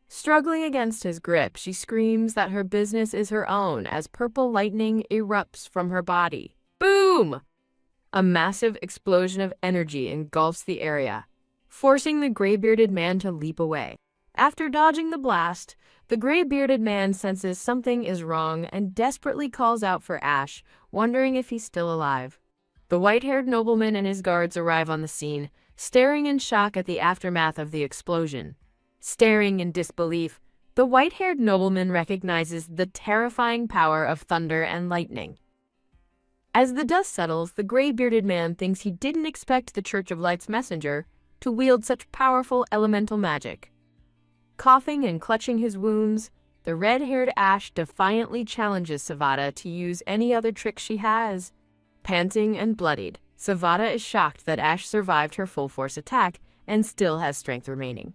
Struggling against his grip, she screams that her business is her own as purple lightning erupts from her body. Boom! A massive explosion of energy engulfs the area, forcing the gray-bearded man to leap away. After dodging the blast, the gray-bearded man senses something is wrong and desperately calls out for Ash, wondering if he's still alive. The white-haired nobleman and his guards arrive on the scene, staring in shock at the aftermath of the explosion. Staring in disbelief, the white-haired nobleman recognizes the terrifying power of thunder and lightning. As the dust settles, the gray-bearded man thinks he didn't expect the Church of Light's messenger to wield such powerful elemental magic. Coughing and clutching his wounds, the red-haired Ash defiantly challenges Savada to use any other trick she has. Panting and bloodied, Savada is shocked that Ash survived her full-force attack and still has strength remaining.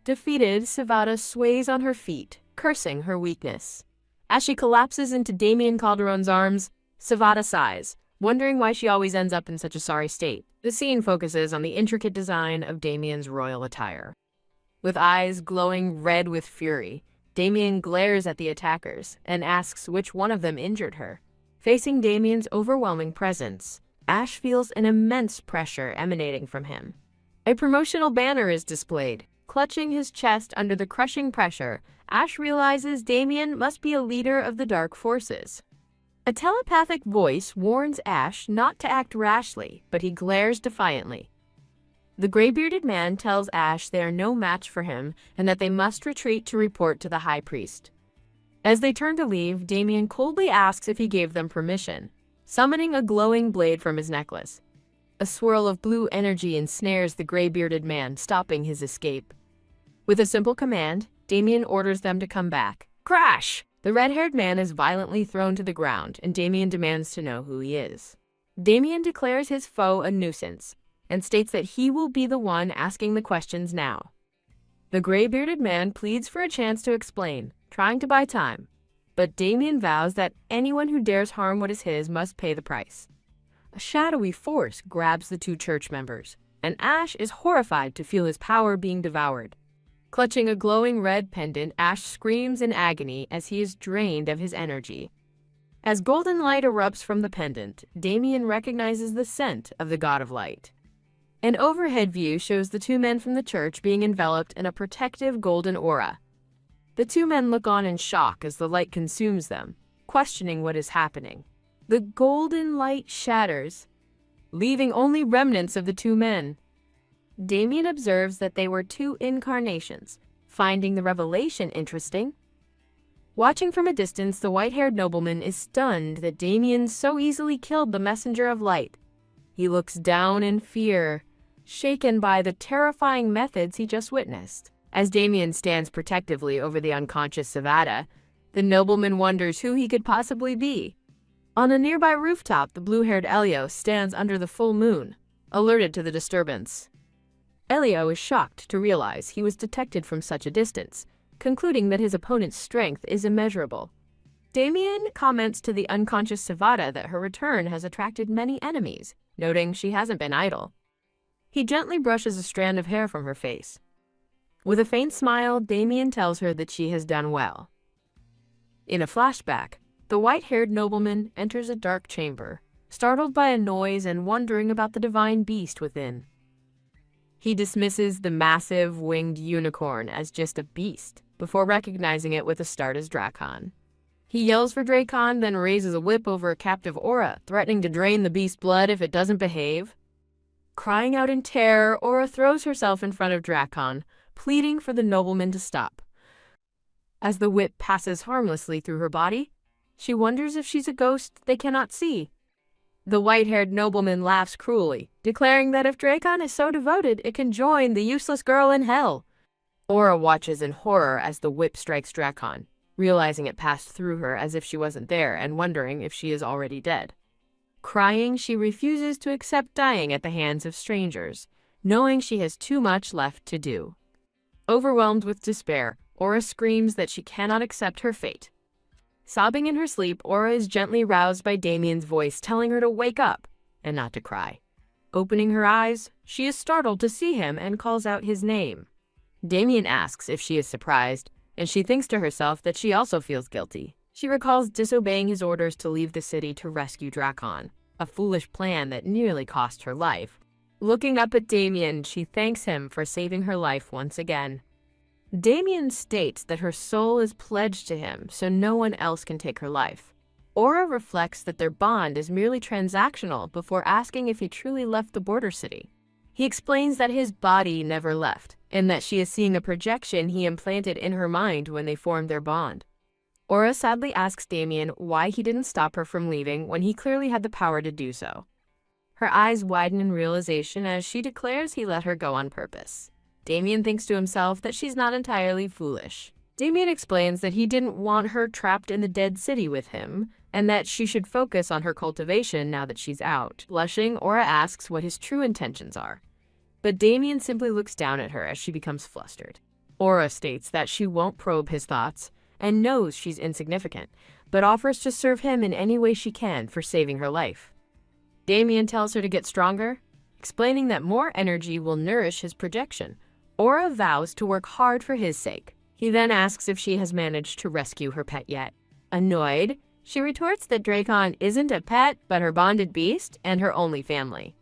Defeated, Savada sways on her feet, cursing her weakness. As she collapses into Damien Calderon's arms, Savada sighs, wondering why she always ends up in such a sorry state. The scene focuses on the intricate design of Damien's royal attire. With eyes glowing red with fury, Damien glares at the attackers and asks which one of them injured her. Facing Damien's overwhelming presence, Ash feels an immense pressure emanating from him. A promotional banner is displayed. Clutching his chest under the crushing pressure, Ash realizes Damien must be a leader of the dark forces. A telepathic voice warns Ash not to act rashly, but he glares defiantly. The gray-bearded man tells Ash they are no match for him and that they must retreat to report to the High Priest. As they turn to leave, Damien coldly asks if he gave them permission, summoning a glowing blade from his necklace. A swirl of blue energy ensnares the gray-bearded man, stopping his escape. With a simple command, Damien orders them to come back. Crash! The red-haired man is violently thrown to the ground, and Damien demands to know who he is. Damien declares his foe a nuisance, and states that he will be the one asking the questions now. The gray-bearded man pleads for a chance to explain, trying to buy time, but Damien vows that anyone who dares harm what is his must pay the price. A shadowy force grabs the two church members, and Ash is horrified to feel his power being devoured. Clutching a glowing red pendant, Ash screams in agony as he is drained of his energy. As golden light erupts from the pendant, Damien recognizes the scent of the God of Light. An overhead view shows the two men from the church being enveloped in a protective golden aura. The two men look on in shock as the light consumes them, questioning what is happening. The golden light shatters, leaving only remnants of the two men. Damien observes that they were two incarnations, finding the revelation interesting. Watching from a distance, the white-haired nobleman is stunned that Damien so easily killed the messenger of light. He looks down in fear, shaken by the terrifying methods he just witnessed. As Damien stands protectively over the unconscious Savada, the nobleman wonders who he could possibly be. On a nearby rooftop, the blue-haired Elio stands under the full moon, alerted to the disturbance. Elio is shocked to realize he was detected from such a distance, concluding that his opponent's strength is immeasurable. Damien comments to the unconscious Savada that her return has attracted many enemies, noting she hasn't been idle. He gently brushes a strand of hair from her face. With a faint smile, Damien tells her that she has done well. In a flashback, the white-haired nobleman enters a dark chamber, startled by a noise and wondering about the divine beast within. He dismisses the massive winged unicorn as just a beast, before recognizing it with Astartes Drakon. He yells for Dracon, then raises a whip over a captive Aura, threatening to drain the beast's blood if it doesn't behave. Crying out in terror, Aura throws herself in front of Dracon, pleading for the nobleman to stop. As the whip passes harmlessly through her body, she wonders if she's a ghost they cannot see. The white-haired nobleman laughs cruelly, declaring that if Dracon is so devoted, it can join the useless girl in hell. Aura watches in horror as the whip strikes Dracon, realizing it passed through her as if she wasn't there and wondering if she is already dead. Crying, she refuses to accept dying at the hands of strangers, knowing she has too much left to do. Overwhelmed with despair, Aura screams that she cannot accept her fate. Sobbing in her sleep, Aura is gently roused by Damien's voice telling her to wake up and not to cry. Opening her eyes, she is startled to see him and calls out his name. Damien asks if she is surprised, and she thinks to herself that she also feels guilty. She recalls disobeying his orders to leave the city to rescue Dracon, a foolish plan that nearly cost her life. Looking up at Damien, she thanks him for saving her life once again. Damien states that her soul is pledged to him, so no one else can take her life. Aura reflects that their bond is merely transactional before asking if he truly left the border city. He explains that his body never left, and that she is seeing a projection he implanted in her mind when they formed their bond. Aura sadly asks Damien why he didn't stop her from leaving when he clearly had the power to do so. Her eyes widen in realization as she declares he let her go on purpose. Damien thinks to himself that she's not entirely foolish. Damien explains that he didn't want her trapped in the dead city with him, and that she should focus on her cultivation now that she's out. Blushing, Aura asks what his true intentions are. But Damien simply looks down at her as she becomes flustered. Aura states that she won't probe his thoughts, and knows she's insignificant, but offers to serve him in any way she can for saving her life. Damien tells her to get stronger, explaining that more energy will nourish his projection. Aura vows to work hard for his sake. He then asks if she has managed to rescue her pet yet. Annoyed, she retorts that Dracon isn't a pet, but her bonded beast and her only family.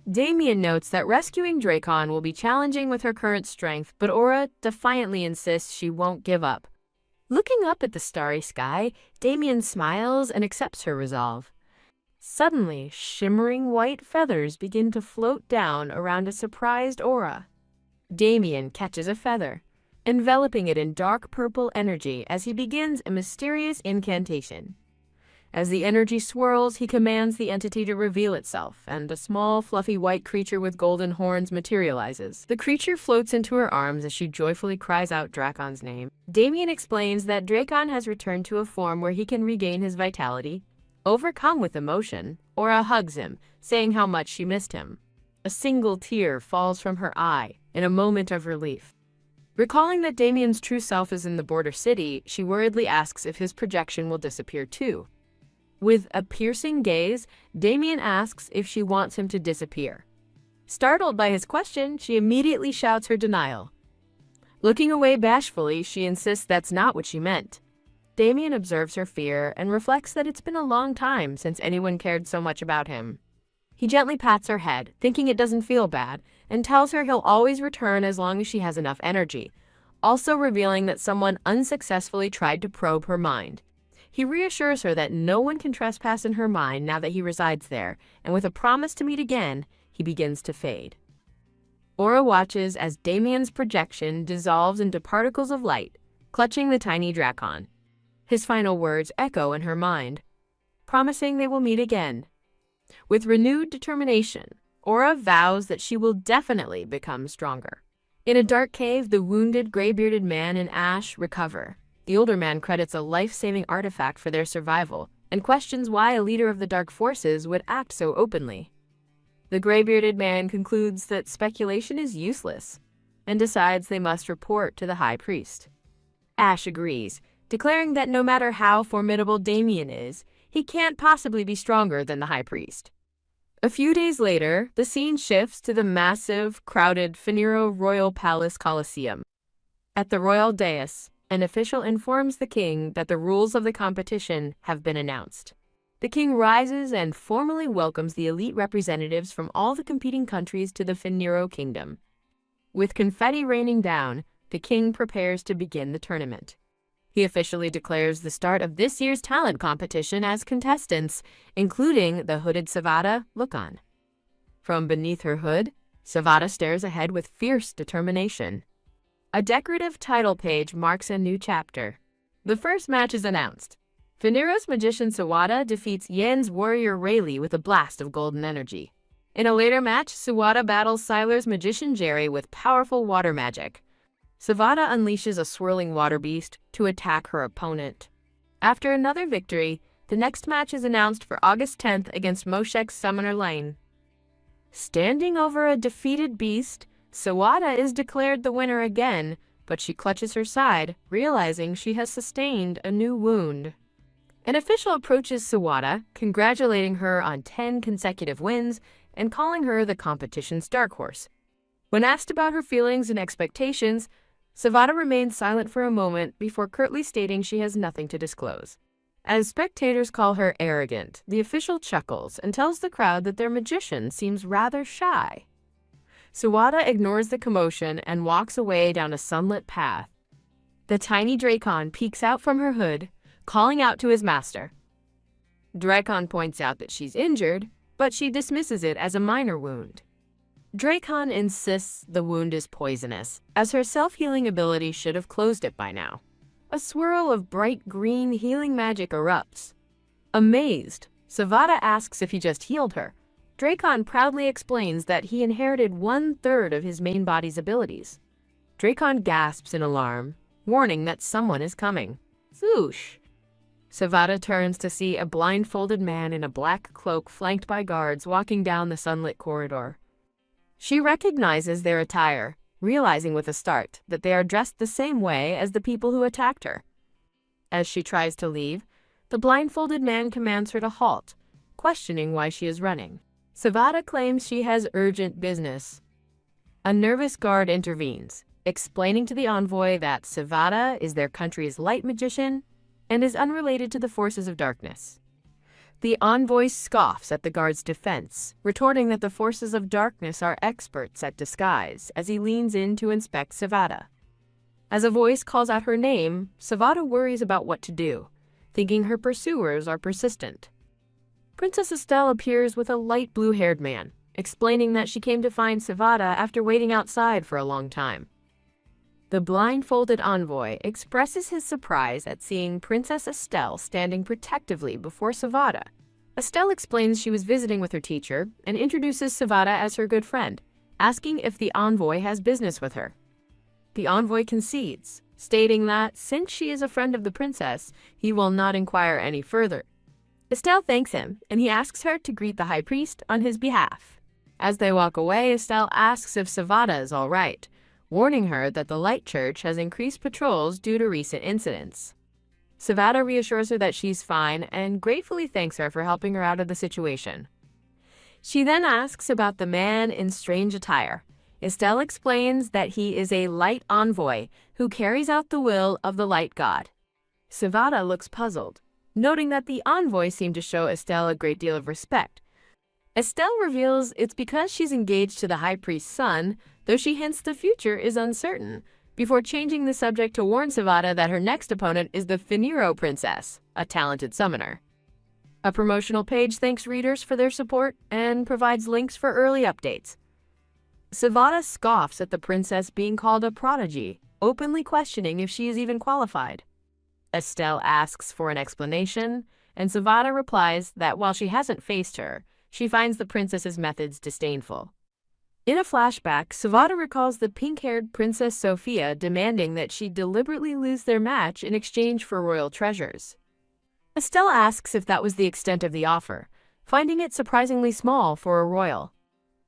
Damien notes that rescuing Dracon will be challenging with her current strength, but Aura defiantly insists she won't give up. Looking up at the starry sky, Damien smiles and accepts her resolve. Suddenly, shimmering white feathers begin to float down around a surprised Aura. Damien catches a feather, enveloping it in dark purple energy as he begins a mysterious incantation. As the energy swirls, he commands the entity to reveal itself, and a small, fluffy white creature with golden horns materializes. The creature floats into her arms as she joyfully cries out Dracon's name. Damien explains that Dracon has returned to a form where he can regain his vitality. Overcome with emotion, Aura hugs him, saying how much she missed him. A single tear falls from her eye in a moment of relief. Recalling that Damien's true self is in the border city, she worriedly asks if his projection will disappear too. With a piercing gaze, Damien asks if she wants him to disappear. Startled by his question, she immediately shouts her denial. Looking away bashfully, she insists that's not what she meant. Damien observes her fear and reflects that it's been a long time since anyone cared so much about him. He gently pats her head, thinking it doesn't feel bad, and tells her he'll always return as long as she has enough energy, also revealing that someone unsuccessfully tried to probe her mind. He reassures her that no one can trespass in her mind now that he resides there, and with a promise to meet again, he begins to fade. Aura watches as Damien's projection dissolves into particles of light, clutching the tiny Dracon. His final words echo in her mind, promising they will meet again. With renewed determination, Aura vows that she will definitely become stronger. In a dark cave, the wounded, gray-bearded man and Ash recover. The older man credits a life-saving artifact for their survival and questions why a leader of the dark forces would act so openly. The gray-bearded man concludes that speculation is useless and decides they must report to the High Priest. Ash agrees, declaring that no matter how formidable Damien is, he can't possibly be stronger than the High Priest. A few days later, the scene shifts to the massive, crowded Phanerow Royal Palace Coliseum. At the royal dais, an official informs the king that the rules of the competition have been announced. The king rises and formally welcomes the elite representatives from all the competing countries to the Phanerow Kingdom. With confetti raining down, the king prepares to begin the tournament. He officially declares the start of this year's talent competition as contestants, including the hooded Savada, look on. From beneath her hood, Savada stares ahead with fierce determination. A decorative title page marks a new chapter. The first match is announced. Phanero's magician Sawada defeats Yan's warrior Rayleigh with a blast of golden energy. In a later match, Sawada battles Sylar's magician Jerry with powerful water magic. Savada unleashes a swirling water beast to attack her opponent. After another victory, the next match is announced for August 10th against Moshek's Summoner Lane. Standing over a defeated beast, Sawada is declared the winner again, but she clutches her side, realizing she has sustained a new wound. An official approaches Sawada, congratulating her on 10 consecutive wins and calling her the competition's dark horse. When asked about her feelings and expectations, Savada remains silent for a moment before curtly stating she has nothing to disclose. As spectators call her arrogant, the official chuckles and tells the crowd that their magician seems rather shy. Sawada ignores the commotion and walks away down a sunlit path. The tiny Dracon peeks out from her hood, calling out to his master. Dracon points out that she's injured, but she dismisses it as a minor wound. Dracon insists the wound is poisonous, as her self-healing ability should have closed it by now. A swirl of bright green healing magic erupts. Amazed, Savada asks if he just healed her. Dracon proudly explains that he inherited 1/3 of his main body's abilities. Dracon gasps in alarm, warning that someone is coming. Swoosh! Savada turns to see a blindfolded man in a black cloak flanked by guards walking down the sunlit corridor. She recognizes their attire, realizing with a start that they are dressed the same way as the people who attacked her. As she tries to leave, the blindfolded man commands her to halt, questioning why she is running. Savada claims she has urgent business. A nervous guard intervenes, explaining to the envoy that Savada is their country's light magician and is unrelated to the forces of darkness. The envoy scoffs at the guard's defense, retorting that the forces of darkness are experts at disguise as he leans in to inspect Savada. As a voice calls out her name, Savada worries about what to do, thinking her pursuers are persistent. Princess Estelle appears with a light blue-haired man, explaining that she came to find Savada after waiting outside for a long time. The blindfolded envoy expresses his surprise at seeing Princess Estelle standing protectively before Savada. Estelle explains she was visiting with her teacher and introduces Savada as her good friend, asking if the envoy has business with her. The envoy concedes, stating that since she is a friend of the princess, he will not inquire any further. Estelle thanks him, and he asks her to greet the high priest on his behalf. As they walk away, Estelle asks if Savada is all right, warning her that the Light Church has increased patrols due to recent incidents. Savada reassures her that she's fine and gratefully thanks her for helping her out of the situation. She then asks about the man in strange attire. Estelle explains that he is a light envoy who carries out the will of the light god. Savada looks puzzled, noting that the envoy seemed to show Estelle a great deal of respect. Estelle reveals it's because she's engaged to the high priest's son, though she hints the future is uncertain, before changing the subject to warn Savada that her next opponent is the Phanero princess, a talented summoner. A promotional page thanks readers for their support and provides links for early updates. Savada scoffs at the princess being called a prodigy, openly questioning if she is even qualified. Estelle asks for an explanation, and Savada replies that while she hasn't faced her, she finds the princess's methods disdainful. In a flashback, Savada recalls the pink-haired Princess Sophia demanding that she deliberately lose their match in exchange for royal treasures. Estelle asks if that was the extent of the offer, finding it surprisingly small for a royal.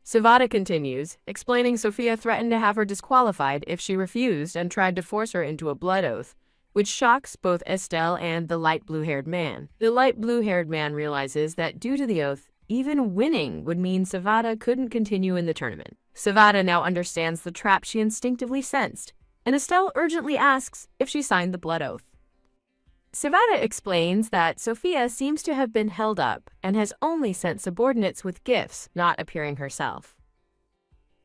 Savada continues, explaining Sophia threatened to have her disqualified if she refused and tried to force her into a blood oath, which shocks both Estelle and the light blue-haired man. The light blue-haired man realizes that due to the oath, even winning would mean Savada couldn't continue in the tournament. Savada now understands the trap she instinctively sensed, and Estelle urgently asks if she signed the blood oath. Savada explains that Sophia seems to have been held up and has only sent subordinates with gifts, not appearing herself.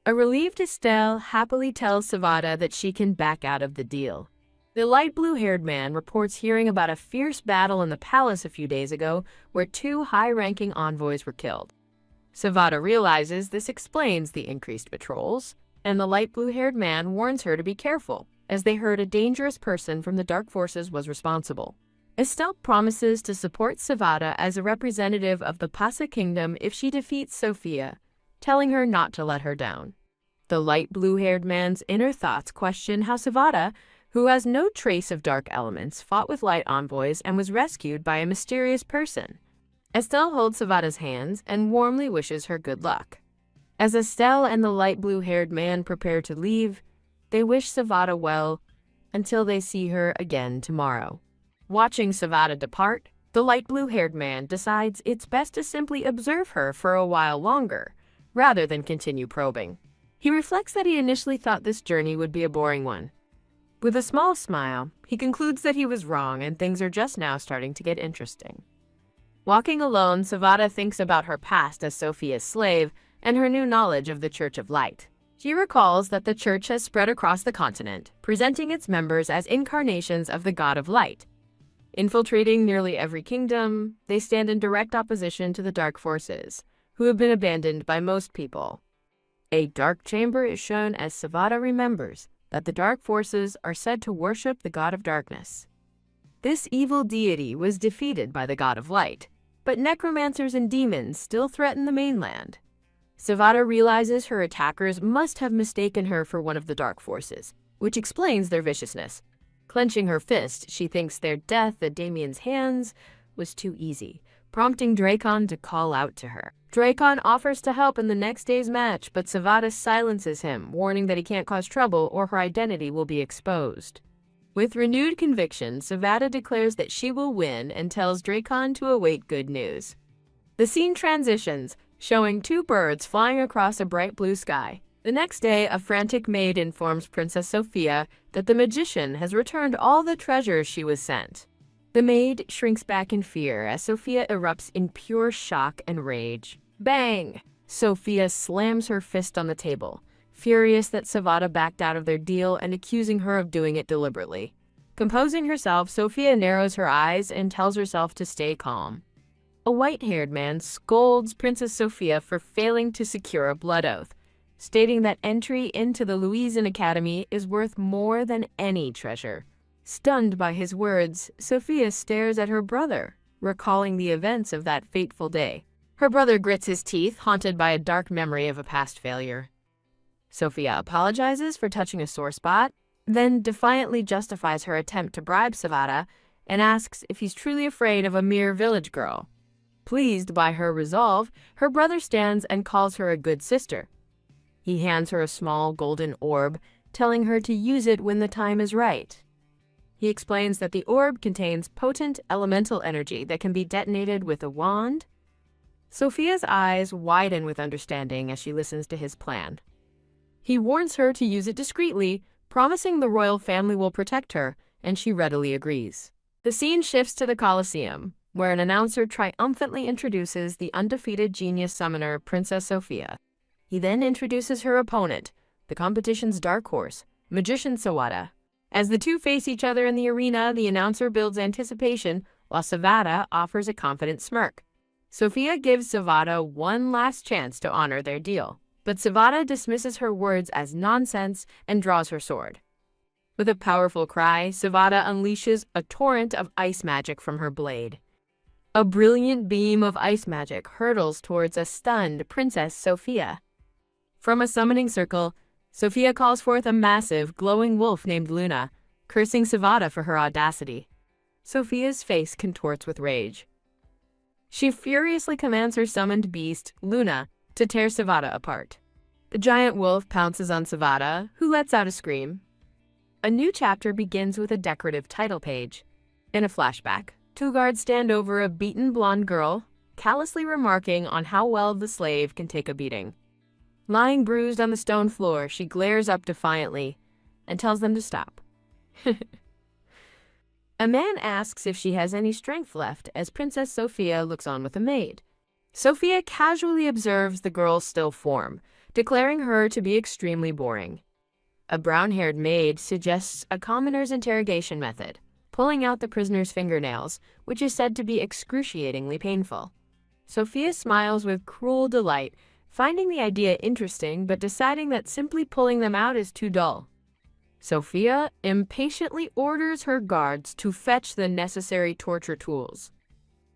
A relieved Estelle happily tells Savada that she can back out of the deal. The light blue-haired man reports hearing about a fierce battle in the palace a few days ago where two high-ranking envoys were killed. Savada realizes this explains the increased patrols, and the light blue-haired man warns her to be careful, as they heard a dangerous person from the dark forces was responsible. Estelle promises to support Savada as a representative of the Pasa Kingdom if she defeats Sophia, telling her not to let her down. The light blue-haired man's inner thoughts question how Savada, who has no trace of dark elements, fought with light envoys and was rescued by a mysterious person. Estelle holds Savada's hands and warmly wishes her good luck. As Estelle and the light blue-haired man prepare to leave, they wish Savada well until they see her again tomorrow. Watching Savada depart, the light blue-haired man decides it's best to simply observe her for a while longer, rather than continue probing. He reflects that he initially thought this journey would be a boring one. With a small smile, he concludes that he was wrong and things are just now starting to get interesting. Walking alone, Savada thinks about her past as Sophia's slave and her new knowledge of the Church of Light. She recalls that the church has spread across the continent, presenting its members as incarnations of the God of Light. Infiltrating nearly every kingdom, they stand in direct opposition to the dark forces, who have been abandoned by most people. A dark chamber is shown as Savada remembers that the dark forces are said to worship the God of Darkness. This evil deity was defeated by the God of Light, but necromancers and demons still threaten the mainland. Savada realizes her attackers must have mistaken her for one of the dark forces, which explains their viciousness. Clenching her fist, she thinks their death at Damien's hands was too easy, prompting Dracon to call out to her. Dracon offers to help in the next day's match, but Savada silences him, warning that he can't cause trouble or her identity will be exposed. With renewed conviction, Savada declares that she will win and tells Dracon to await good news. The scene transitions, showing two birds flying across a bright blue sky. The next day, a frantic maid informs Princess Sophia that the magician has returned all the treasures she was sent. The maid shrinks back in fear as Sophia erupts in pure shock and rage. Bang! Sophia slams her fist on the table, furious that Savada backed out of their deal and accusing her of doing it deliberately. Composing herself, Sophia narrows her eyes and tells herself to stay calm. A white-haired man scolds Princess Sophia for failing to secure a blood oath, stating that entry into the Louisan Academy is worth more than any treasure. Stunned by his words, Sophia stares at her brother, recalling the events of that fateful day. Her brother grits his teeth, haunted by a dark memory of a past failure. Sophia apologizes for touching a sore spot, then defiantly justifies her attempt to bribe Savada and asks if he's truly afraid of a mere village girl. Pleased by her resolve, her brother stands and calls her a good sister. He hands her a small golden orb, telling her to use it when the time is right. He explains that the orb contains potent elemental energy that can be detonated with a wand. Sophia's eyes widen with understanding as she listens to his plan. He warns her to use it discreetly, promising the royal family will protect her, and she readily agrees. The scene shifts to the Colosseum, where an announcer triumphantly introduces the undefeated genius summoner, Princess Sophia. He then introduces her opponent, the competition's dark horse, Magician Savada. As the two face each other in the arena, the announcer builds anticipation, while Savada offers a confident smirk. Sophia gives Savada one last chance to honor their deal, but Savada dismisses her words as nonsense and draws her sword. With a powerful cry, Savada unleashes a torrent of ice magic from her blade. A brilliant beam of ice magic hurtles towards a stunned Princess Sophia. From a summoning circle, Sophia calls forth a massive, glowing wolf named Luna, cursing Savada for her audacity. Sophia's face contorts with rage. She furiously commands her summoned beast, Luna, to tear Savada apart. The giant wolf pounces on Savada, who lets out a scream. A new chapter begins with a decorative title page. In a flashback, two guards stand over a beaten blonde girl, callously remarking on how well the slave can take a beating. Lying bruised on the stone floor, she glares up defiantly and tells them to stop. A man asks if she has any strength left as Princess Sophia looks on with a maid. Sophia casually observes the girl's still form, declaring her to be extremely boring. A brown-haired maid suggests a commoner's interrogation method, pulling out the prisoner's fingernails, which is said to be excruciatingly painful. Sophia smiles with cruel delight, finding the idea interesting but deciding that simply pulling them out is too dull. Sophia impatiently orders her guards to fetch the necessary torture tools.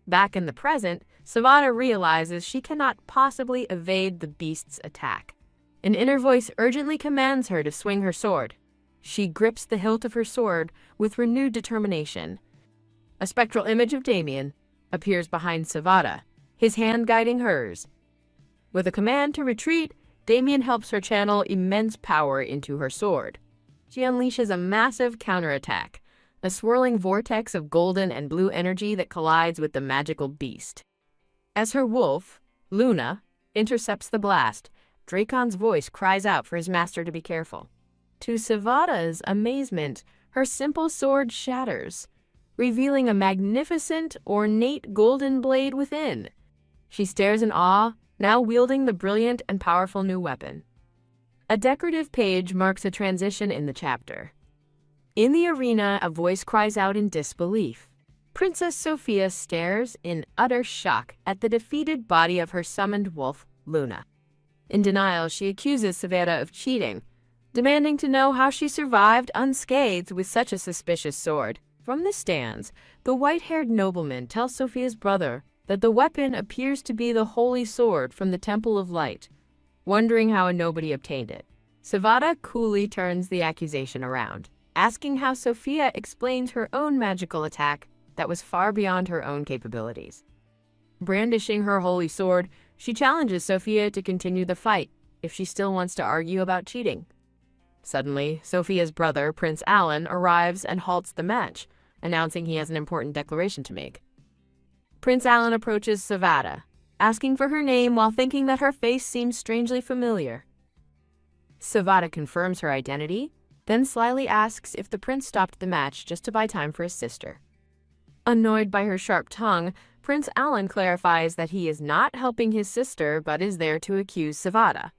Back in the present, Savada realizes she cannot possibly evade the beast's attack. An inner voice urgently commands her to swing her sword. She grips the hilt of her sword with renewed determination. A spectral image of Damien appears behind Savada, his hand guiding hers. With a command to retreat, Damien helps her channel immense power into her sword. She unleashes a massive counterattack, a swirling vortex of golden and blue energy that collides with the magical beast. As her wolf, Luna, intercepts the blast, Dracon's voice cries out for his master to be careful. To Savada's amazement, her simple sword shatters, revealing a magnificent, ornate golden blade within. She stares in awe, now wielding the brilliant and powerful new weapon. A decorative page marks a transition in the chapter. In the arena, a voice cries out in disbelief. Princess Sophia stares in utter shock at the defeated body of her summoned wolf, Luna. In denial, she accuses Savada of cheating, demanding to know how she survived unscathed with such a suspicious sword. From the stands, the white-haired nobleman tells Sophia's brother that the weapon appears to be the holy sword from the Temple of Light, wondering how a nobody obtained it. Savada coolly turns the accusation around, asking how Sophia explains her own magical attack that was far beyond her own capabilities. Brandishing her holy sword, she challenges Sophia to continue the fight if she still wants to argue about cheating. Suddenly, Sophia's brother, Prince Alan, arrives and halts the match, announcing he has an important declaration to make. Prince Alan approaches Savada, asking for her name while thinking that her face seems strangely familiar. Savada confirms her identity, then slyly asks if the prince stopped the match just to buy time for his sister. Annoyed by her sharp tongue, Prince Alan clarifies that he is not helping his sister but is there to accuse Savada.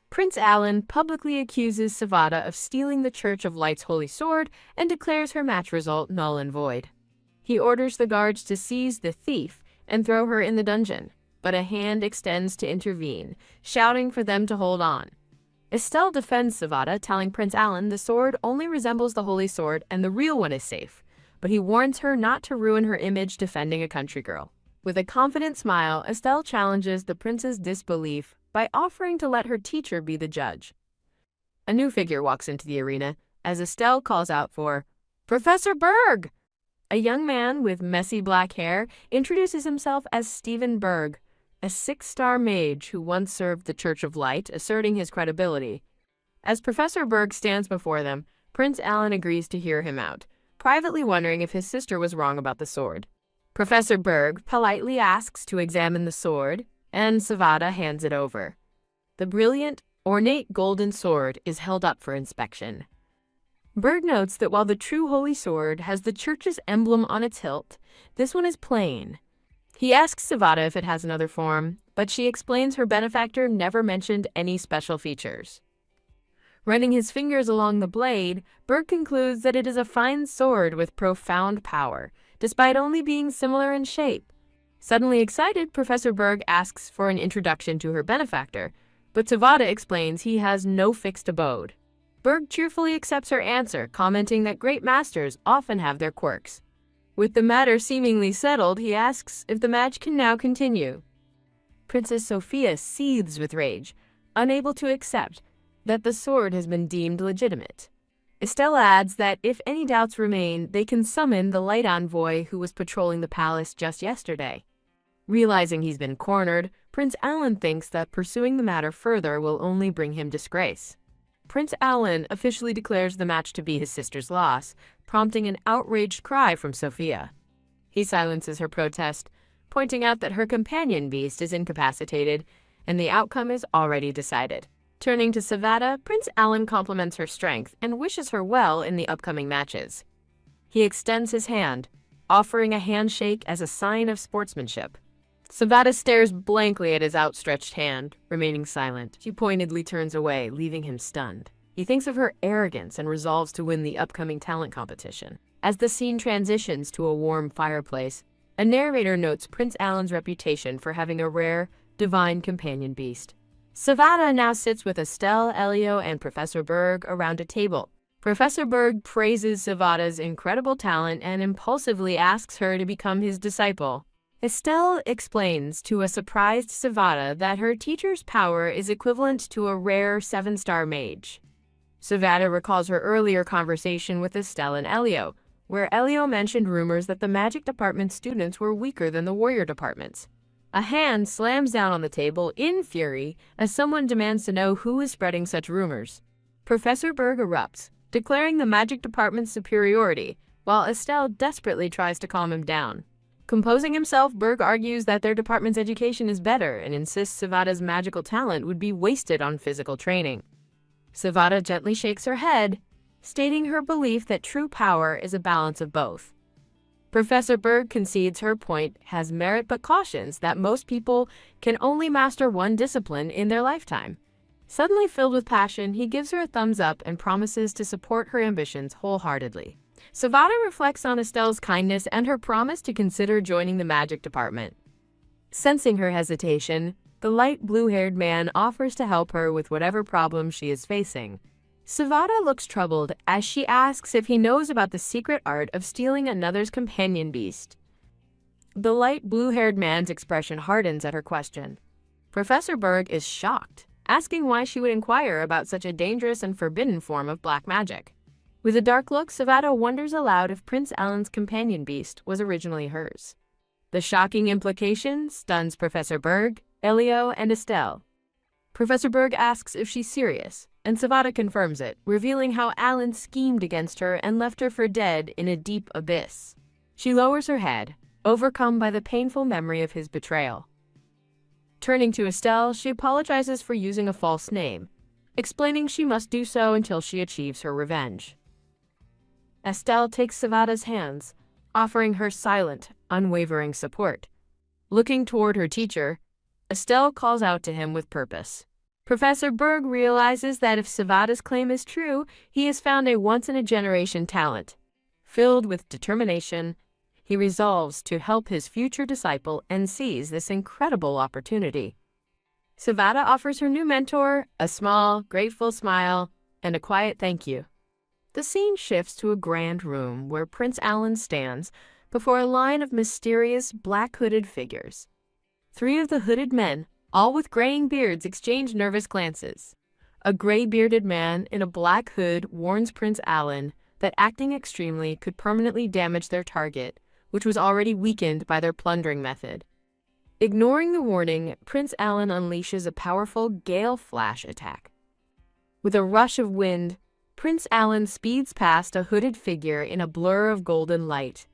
Prince Alan publicly accuses Savada of stealing the Church of Light's holy sword and declares her match result null and void. He orders the guards to seize the thief and throw her in the dungeon, but a hand extends to intervene, shouting for them to hold on. Estelle defends Savada, telling Prince Alan the sword only resembles the holy sword and the real one is safe, but he warns her not to ruin her image defending a country girl. With a confident smile, Estelle challenges the prince's disbelief by offering to let her teacher be the judge. A new figure walks into the arena as Estelle calls out for Professor Berg. A young man with messy black hair introduces himself as Stephen Berg, a 6-star mage who once served the Church of Light, asserting his credibility. As Professor Berg stands before them, Prince Alan agrees to hear him out, privately wondering if his sister was wrong about the sword. Professor Berg politely asks to examine the sword, and Savada hands it over. The brilliant, ornate golden sword is held up for inspection. Berg notes that while the true holy sword has the church's emblem on its hilt, this one is plain. He asks Savada if it has another form, but she explains her benefactor never mentioned any special features. Running his fingers along the blade, Berg concludes that it is a fine sword with profound power, despite only being similar in shape. Suddenly excited, Professor Berg asks for an introduction to her benefactor, but Savada explains he has no fixed abode. Berg cheerfully accepts her answer, commenting that great masters often have their quirks. With the matter seemingly settled, he asks if the match can now continue. Princess Sophia seethes with rage, unable to accept that the sword has been deemed legitimate. Estelle adds that if any doubts remain, they can summon the light envoy who was patrolling the palace just yesterday. Realizing he's been cornered, Prince Alan thinks that pursuing the matter further will only bring him disgrace. Prince Alan officially declares the match to be his sister's loss, prompting an outraged cry from Sophia. He silences her protest, pointing out that her companion beast is incapacitated, and the outcome is already decided. Turning to Savada, Prince Alan compliments her strength and wishes her well in the upcoming matches. He extends his hand, offering a handshake as a sign of sportsmanship. Savada stares blankly at his outstretched hand, remaining silent. She pointedly turns away, leaving him stunned. He thinks of her arrogance and resolves to win the upcoming talent competition. As the scene transitions to a warm fireplace, a narrator notes Prince Alan's reputation for having a rare, divine companion beast. Savada now sits with Estelle, Elio, and Professor Berg around a table. Professor Berg praises Savada's incredible talent and impulsively asks her to become his disciple. Estelle explains to a surprised Savada that her teacher's power is equivalent to a rare 7-star mage. Savada recalls her earlier conversation with Estelle and Elio, where Elio mentioned rumors that the magic department students were weaker than the warrior departments. A hand slams down on the table in fury as someone demands to know who is spreading such rumors. Professor Berg erupts, declaring the magic department's superiority, while Estelle desperately tries to calm him down. Composing himself, Berg argues that their department's education is better and insists Savada's magical talent would be wasted on physical training. Savada gently shakes her head, stating her belief that true power is a balance of both. Professor Berg concedes her point has merit but cautions that most people can only master one discipline in their lifetime. Suddenly filled with passion, he gives her a thumbs up and promises to support her ambitions wholeheartedly. Savada reflects on Estelle's kindness and her promise to consider joining the magic department. Sensing her hesitation, the light blue-haired man offers to help her with whatever problem she is facing. Savada looks troubled as she asks if he knows about the secret art of stealing another's companion beast. The light blue-haired man's expression hardens at her question. Professor Berg is shocked, asking why she would inquire about such a dangerous and forbidden form of black magic. With a dark look, Savada wonders aloud if Prince Alan's companion beast was originally hers. The shocking implication stuns Professor Berg, Elio, and Estelle. Professor Berg asks if she's serious, and Savada confirms it, revealing how Alan schemed against her and left her for dead in a deep abyss. She lowers her head, overcome by the painful memory of his betrayal. Turning to Estelle, she apologizes for using a false name, explaining she must do so until she achieves her revenge. Estelle takes Savada's hands, offering her silent, unwavering support. Looking toward her teacher, Estelle calls out to him with purpose. Professor Berg realizes that if Savada's claim is true, he has found a once-in-a-generation talent. Filled with determination, he resolves to help his future disciple and seize this incredible opportunity. Savada offers her new mentor a small, grateful smile and a quiet thank you. The scene shifts to a grand room where Prince Alan stands before a line of mysterious black-hooded figures. 3 of the hooded men, all with graying beards, exchange nervous glances. A gray-bearded man in a black hood warns Prince Alan that acting extremely could permanently damage their target, which was already weakened by their plundering method. Ignoring the warning, Prince Alan unleashes a powerful gale flash attack. With a rush of wind, Prince Alan speeds past a hooded figure in a blur of golden light.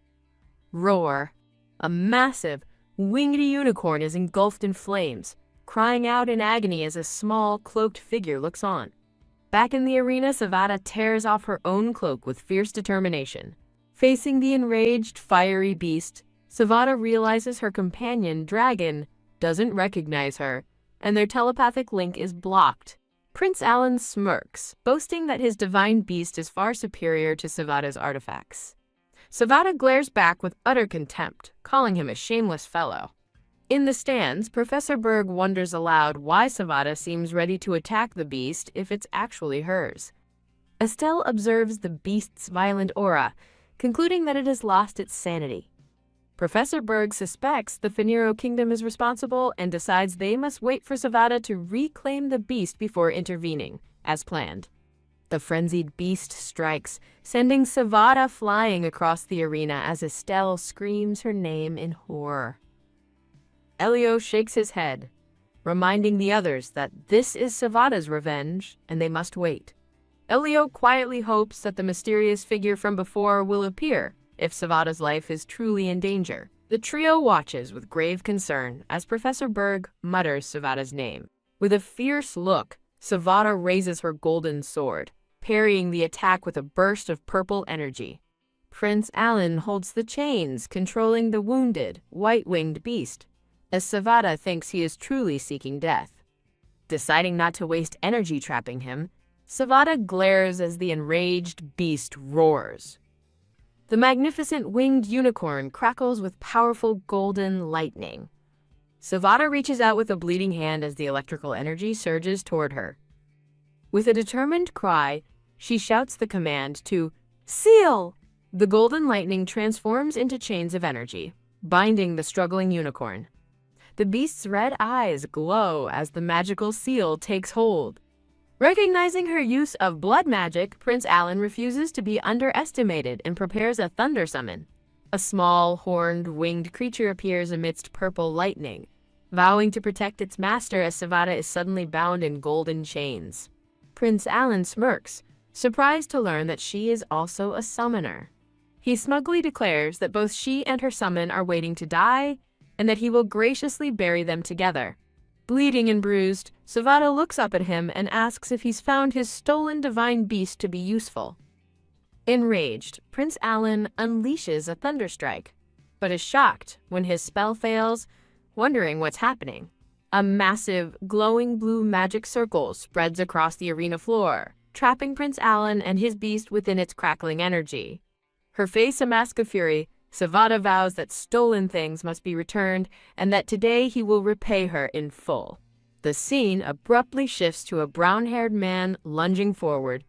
Roar! A massive, winged unicorn is engulfed in flames, crying out in agony as a small, cloaked figure looks on. Back in the arena, Savada tears off her own cloak with fierce determination. Facing the enraged, fiery beast, Savada realizes her companion, Dragon, doesn't recognize her, and their telepathic link is blocked. Prince Alan smirks, boasting that his divine beast is far superior to Savada's artifacts. Savada glares back with utter contempt, calling him a shameless fellow. In the stands, Professor Berg wonders aloud why Savada seems ready to attack the beast if it's actually hers. Estelle observes the beast's violent aura, concluding that it has lost its sanity. Professor Berg suspects the Phanero's kingdom is responsible and decides they must wait for Savada to reclaim the beast before intervening, as planned. The frenzied beast strikes, sending Savada flying across the arena as Estelle screams her name in horror. Elio shakes his head, reminding the others that this is Savada's revenge and they must wait. Elio quietly hopes that the mysterious figure from before will appear if Savada's life is truly in danger. The trio watches with grave concern as Professor Berg mutters Savada's name. With a fierce look, Savada raises her golden sword, parrying the attack with a burst of purple energy. Prince Alan holds the chains, controlling the wounded, white-winged beast, as Savada thinks he is truly seeking death. Deciding not to waste energy trapping him, Savada glares as the enraged beast roars. The magnificent winged unicorn crackles with powerful golden lightning. Savada reaches out with a bleeding hand as the electrical energy surges toward her. With a determined cry, she shouts the command to seal. The golden lightning transforms into chains of energy, binding the struggling unicorn. The beast's red eyes glow as the magical seal takes hold. Recognizing her use of blood magic, Prince Alan refuses to be underestimated and prepares a thunder summon. A small, horned, winged creature appears amidst purple lightning, vowing to protect its master as Savada is suddenly bound in golden chains. Prince Alan smirks, surprised to learn that she is also a summoner. He smugly declares that both she and her summon are waiting to die, and that he will graciously bury them together. Bleeding and bruised, Savada looks up at him and asks if he's found his stolen divine beast to be useful. Enraged, Prince Alan unleashes a thunderstrike, but is shocked when his spell fails, wondering what's happening. A massive, glowing blue magic circle spreads across the arena floor, trapping Prince Alan and his beast within its crackling energy. Her face a mask of fury, Savada vows that stolen things must be returned and that today he will repay her in full. The scene abruptly shifts to a brown-haired man lunging forward,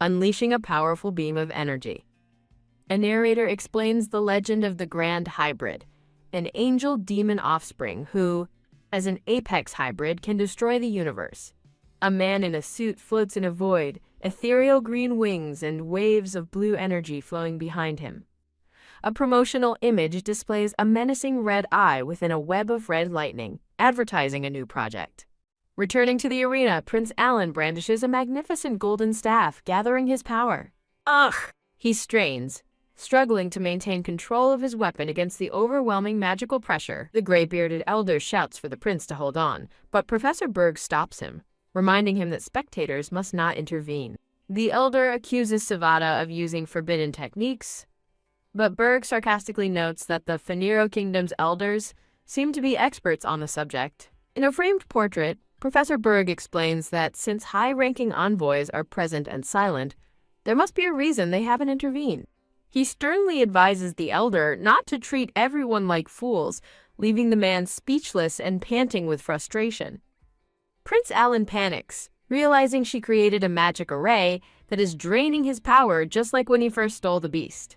unleashing a powerful beam of energy. A narrator explains the legend of the Grand Hybrid, an angel-demon offspring who, as an apex hybrid, can destroy the universe. A man in a suit floats in a void, ethereal green wings and waves of blue energy flowing behind him. A promotional image displays a menacing red eye within a web of red lightning, advertising a new project. Returning to the arena, Prince Alan brandishes a magnificent golden staff, gathering his power. Ugh! He strains, struggling to maintain control of his weapon against the overwhelming magical pressure. The gray-bearded elder shouts for the prince to hold on, but Professor Berg stops him, reminding him that spectators must not intervene. The elder accuses Savada of using forbidden techniques, but Berg sarcastically notes that the Phanero's Kingdom's elders seem to be experts on the subject. In a framed portrait, Professor Berg explains that since high-ranking envoys are present and silent, there must be a reason they haven't intervened. He sternly advises the elder not to treat everyone like fools, leaving the man speechless and panting with frustration. Prince Alan panics, realizing she created a magic array that is draining his power just like when he first stole the beast.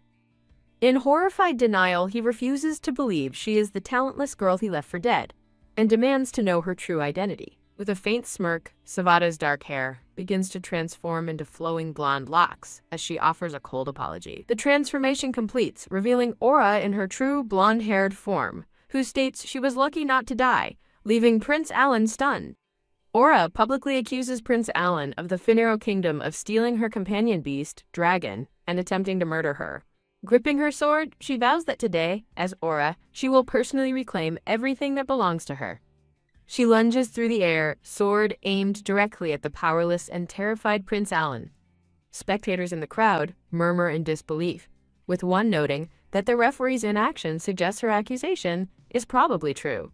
In horrified denial, he refuses to believe she is the talentless girl he left for dead, and demands to know her true identity. With a faint smirk, Savada's dark hair begins to transform into flowing blonde locks as she offers a cold apology. The transformation completes, revealing Aura in her true blonde-haired form, who states she was lucky not to die, leaving Prince Alan stunned. Aura publicly accuses Prince Alan of the Phanero's Kingdom of stealing her companion beast, Dragon, and attempting to murder her. Gripping her sword, she vows that today, as Aura, she will personally reclaim everything that belongs to her. She lunges through the air, sword aimed directly at the powerless and terrified Prince Alan. Spectators in the crowd murmur in disbelief, with one noting that the referee's inaction suggests her accusation is probably true.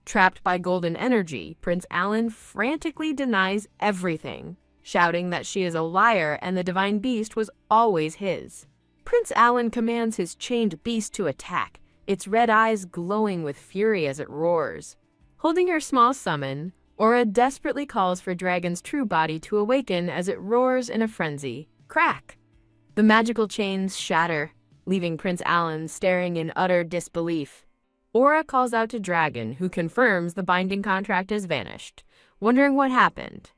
Trapped by golden energy, Prince Alan frantically denies everything, shouting that she is a liar and the divine beast was always his. Prince Alan commands his chained beast to attack, its red eyes glowing with fury as it roars. Holding her small summon, Aura desperately calls for Dragon's true body to awaken as it roars in a frenzy. Crack! The magical chains shatter, leaving Prince Alan staring in utter disbelief. Aura calls out to Dragon, who confirms the binding contract has vanished, wondering what happened.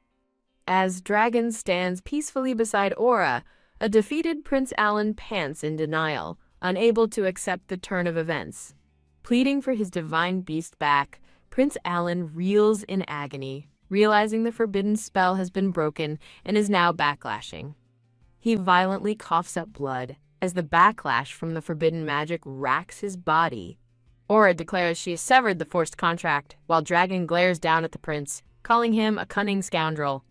As Dragon stands peacefully beside Aura, a defeated Prince Alan pants in denial, unable to accept the turn of events. Pleading for his divine beast back, Prince Alan reels in agony, realizing the forbidden spell has been broken and is now backlashing. He violently coughs up blood as the backlash from the forbidden magic racks his body. Aura declares she has severed the forced contract, while Dragon glares down at the prince, calling him a cunning scoundrel.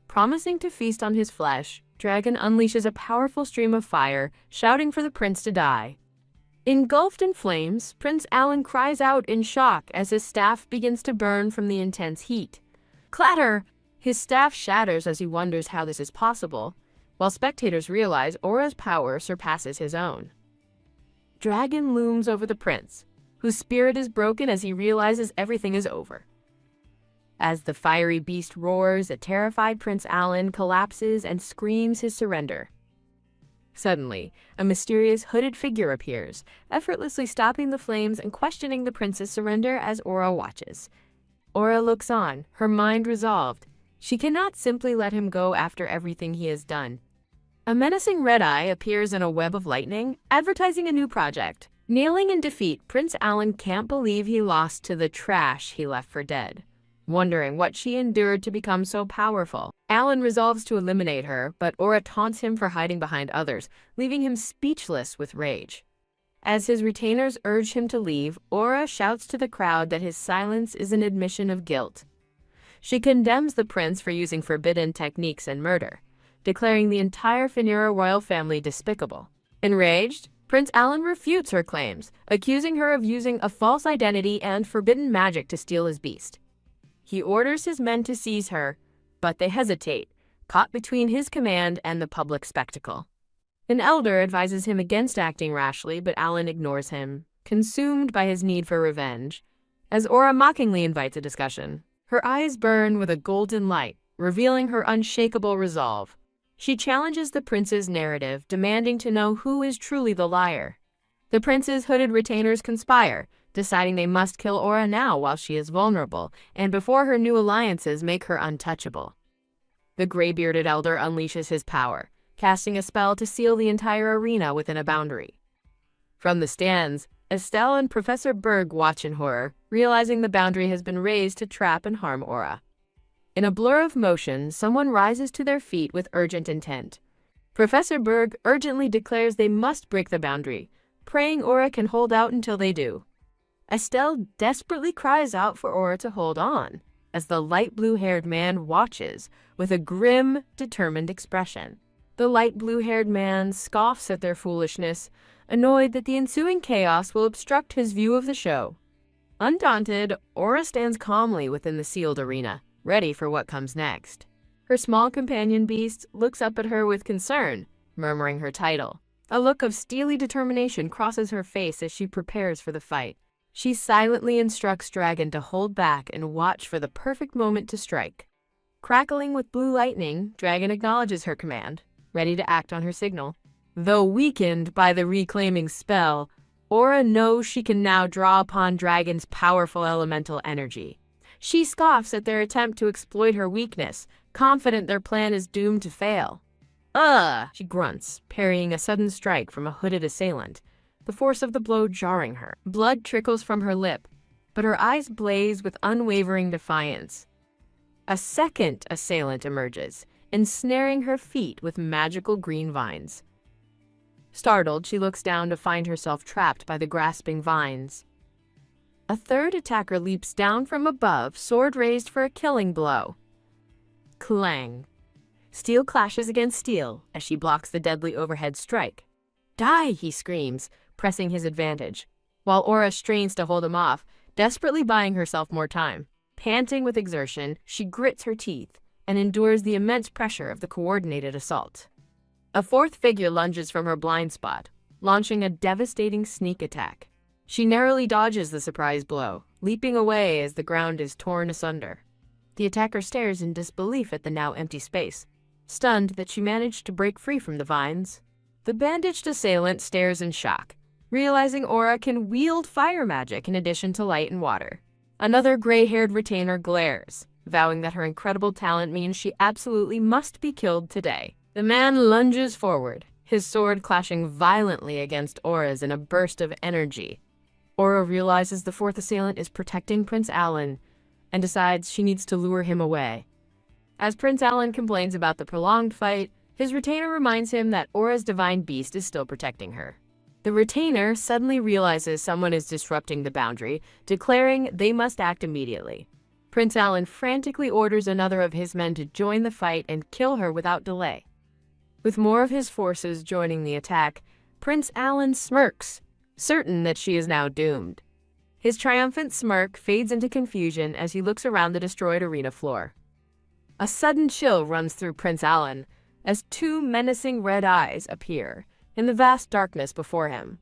Promising to feast on his flesh, Dragon unleashes a powerful stream of fire, shouting for the prince to die. Engulfed in flames, Prince Alan cries out in shock as his staff begins to burn from the intense heat. Clatter! His staff shatters as he wonders how this is possible, while spectators realize Aura's power surpasses his own. Dragon looms over the prince, whose spirit is broken as he realizes everything is over. As the fiery beast roars, a terrified Prince Alan collapses and screams his surrender. Suddenly, a mysterious hooded figure appears, effortlessly stopping the flames and questioning the prince's surrender as Aura watches. Aura looks on, her mind resolved. She cannot simply let him go after everything he has done. A menacing red eye appears in a web of lightning, advertising a new project. Kneeling in defeat, Prince Alan can't believe he lost to the trash he left for dead. Wondering what she endured to become so powerful, Alan resolves to eliminate her, but Aura taunts him for hiding behind others, leaving him speechless with rage. As his retainers urge him to leave, Aura shouts to the crowd that his silence is an admission of guilt. She condemns the prince for using forbidden techniques and murder, declaring the entire Phaneara royal family despicable. Enraged, Prince Alan refutes her claims, accusing her of using a false identity and forbidden magic to steal his beast. He orders his men to seize her, but they hesitate, caught between his command and the public spectacle. An elder advises him against acting rashly, but Alan ignores him, consumed by his need for revenge, as Aura mockingly invites a discussion. Her eyes burn with a golden light, revealing her unshakable resolve. She challenges the prince's narrative, demanding to know who is truly the liar. The prince's hooded retainers conspire, deciding they must kill Aura now while she is vulnerable, and before her new alliances make her untouchable. The gray-bearded elder unleashes his power, casting a spell to seal the entire arena within a boundary. From the stands, Estelle and Professor Berg watch in horror, realizing the boundary has been raised to trap and harm Aura. In a blur of motion, someone rises to their feet with urgent intent. Professor Berg urgently declares they must break the boundary, praying Aura can hold out until they do. Estelle desperately cries out for Aura to hold on, as the light blue-haired man watches with a grim, determined expression. The light blue-haired man scoffs at their foolishness, annoyed that the ensuing chaos will obstruct his view of the show. Undaunted, Aura stands calmly within the sealed arena, ready for what comes next. Her small companion beast looks up at her with concern, murmuring her title. A look of steely determination crosses her face as she prepares for the fight. She silently instructs Dragon to hold back and watch for the perfect moment to strike. Crackling with blue lightning, Dragon acknowledges her command, ready to act on her signal. Though weakened by the reclaiming spell, Aura knows she can now draw upon Dragon's powerful elemental energy. She scoffs at their attempt to exploit her weakness, confident their plan is doomed to fail. "Ugh!" she grunts, parrying a sudden strike from a hooded assailant, the force of the blow jarring her. Blood trickles from her lip, but her eyes blaze with unwavering defiance. A second assailant emerges, ensnaring her feet with magical green vines. Startled, she looks down to find herself trapped by the grasping vines. A third attacker leaps down from above, sword raised for a killing blow. Clang. Steel clashes against steel as she blocks the deadly overhead strike. "Die!" he screams, pressing his advantage, while Aura strains to hold him off, desperately buying herself more time. Panting with exertion, she grits her teeth and endures the immense pressure of the coordinated assault. A fourth figure lunges from her blind spot, launching a devastating sneak attack. She narrowly dodges the surprise blow, leaping away as the ground is torn asunder. The attacker stares in disbelief at the now empty space, stunned that she managed to break free from the vines. The bandaged assailant stares in shock, realizing Aura can wield fire magic in addition to light and water. Another gray-haired retainer glares, vowing that her incredible talent means she absolutely must be killed today. The man lunges forward, his sword clashing violently against Aura's in a burst of energy. Aura realizes the fourth assailant is protecting Prince Alan and decides she needs to lure him away. As Prince Alan complains about the prolonged fight, his retainer reminds him that Aura's divine beast is still protecting her. The retainer suddenly realizes someone is disrupting the boundary, declaring they must act immediately. Prince Alan frantically orders another of his men to join the fight and kill her without delay. With more of his forces joining the attack, Prince Alan smirks, certain that she is now doomed. His triumphant smirk fades into confusion as he looks around the destroyed arena floor. A sudden chill runs through Prince Alan as two menacing red eyes appear in the vast darkness before him.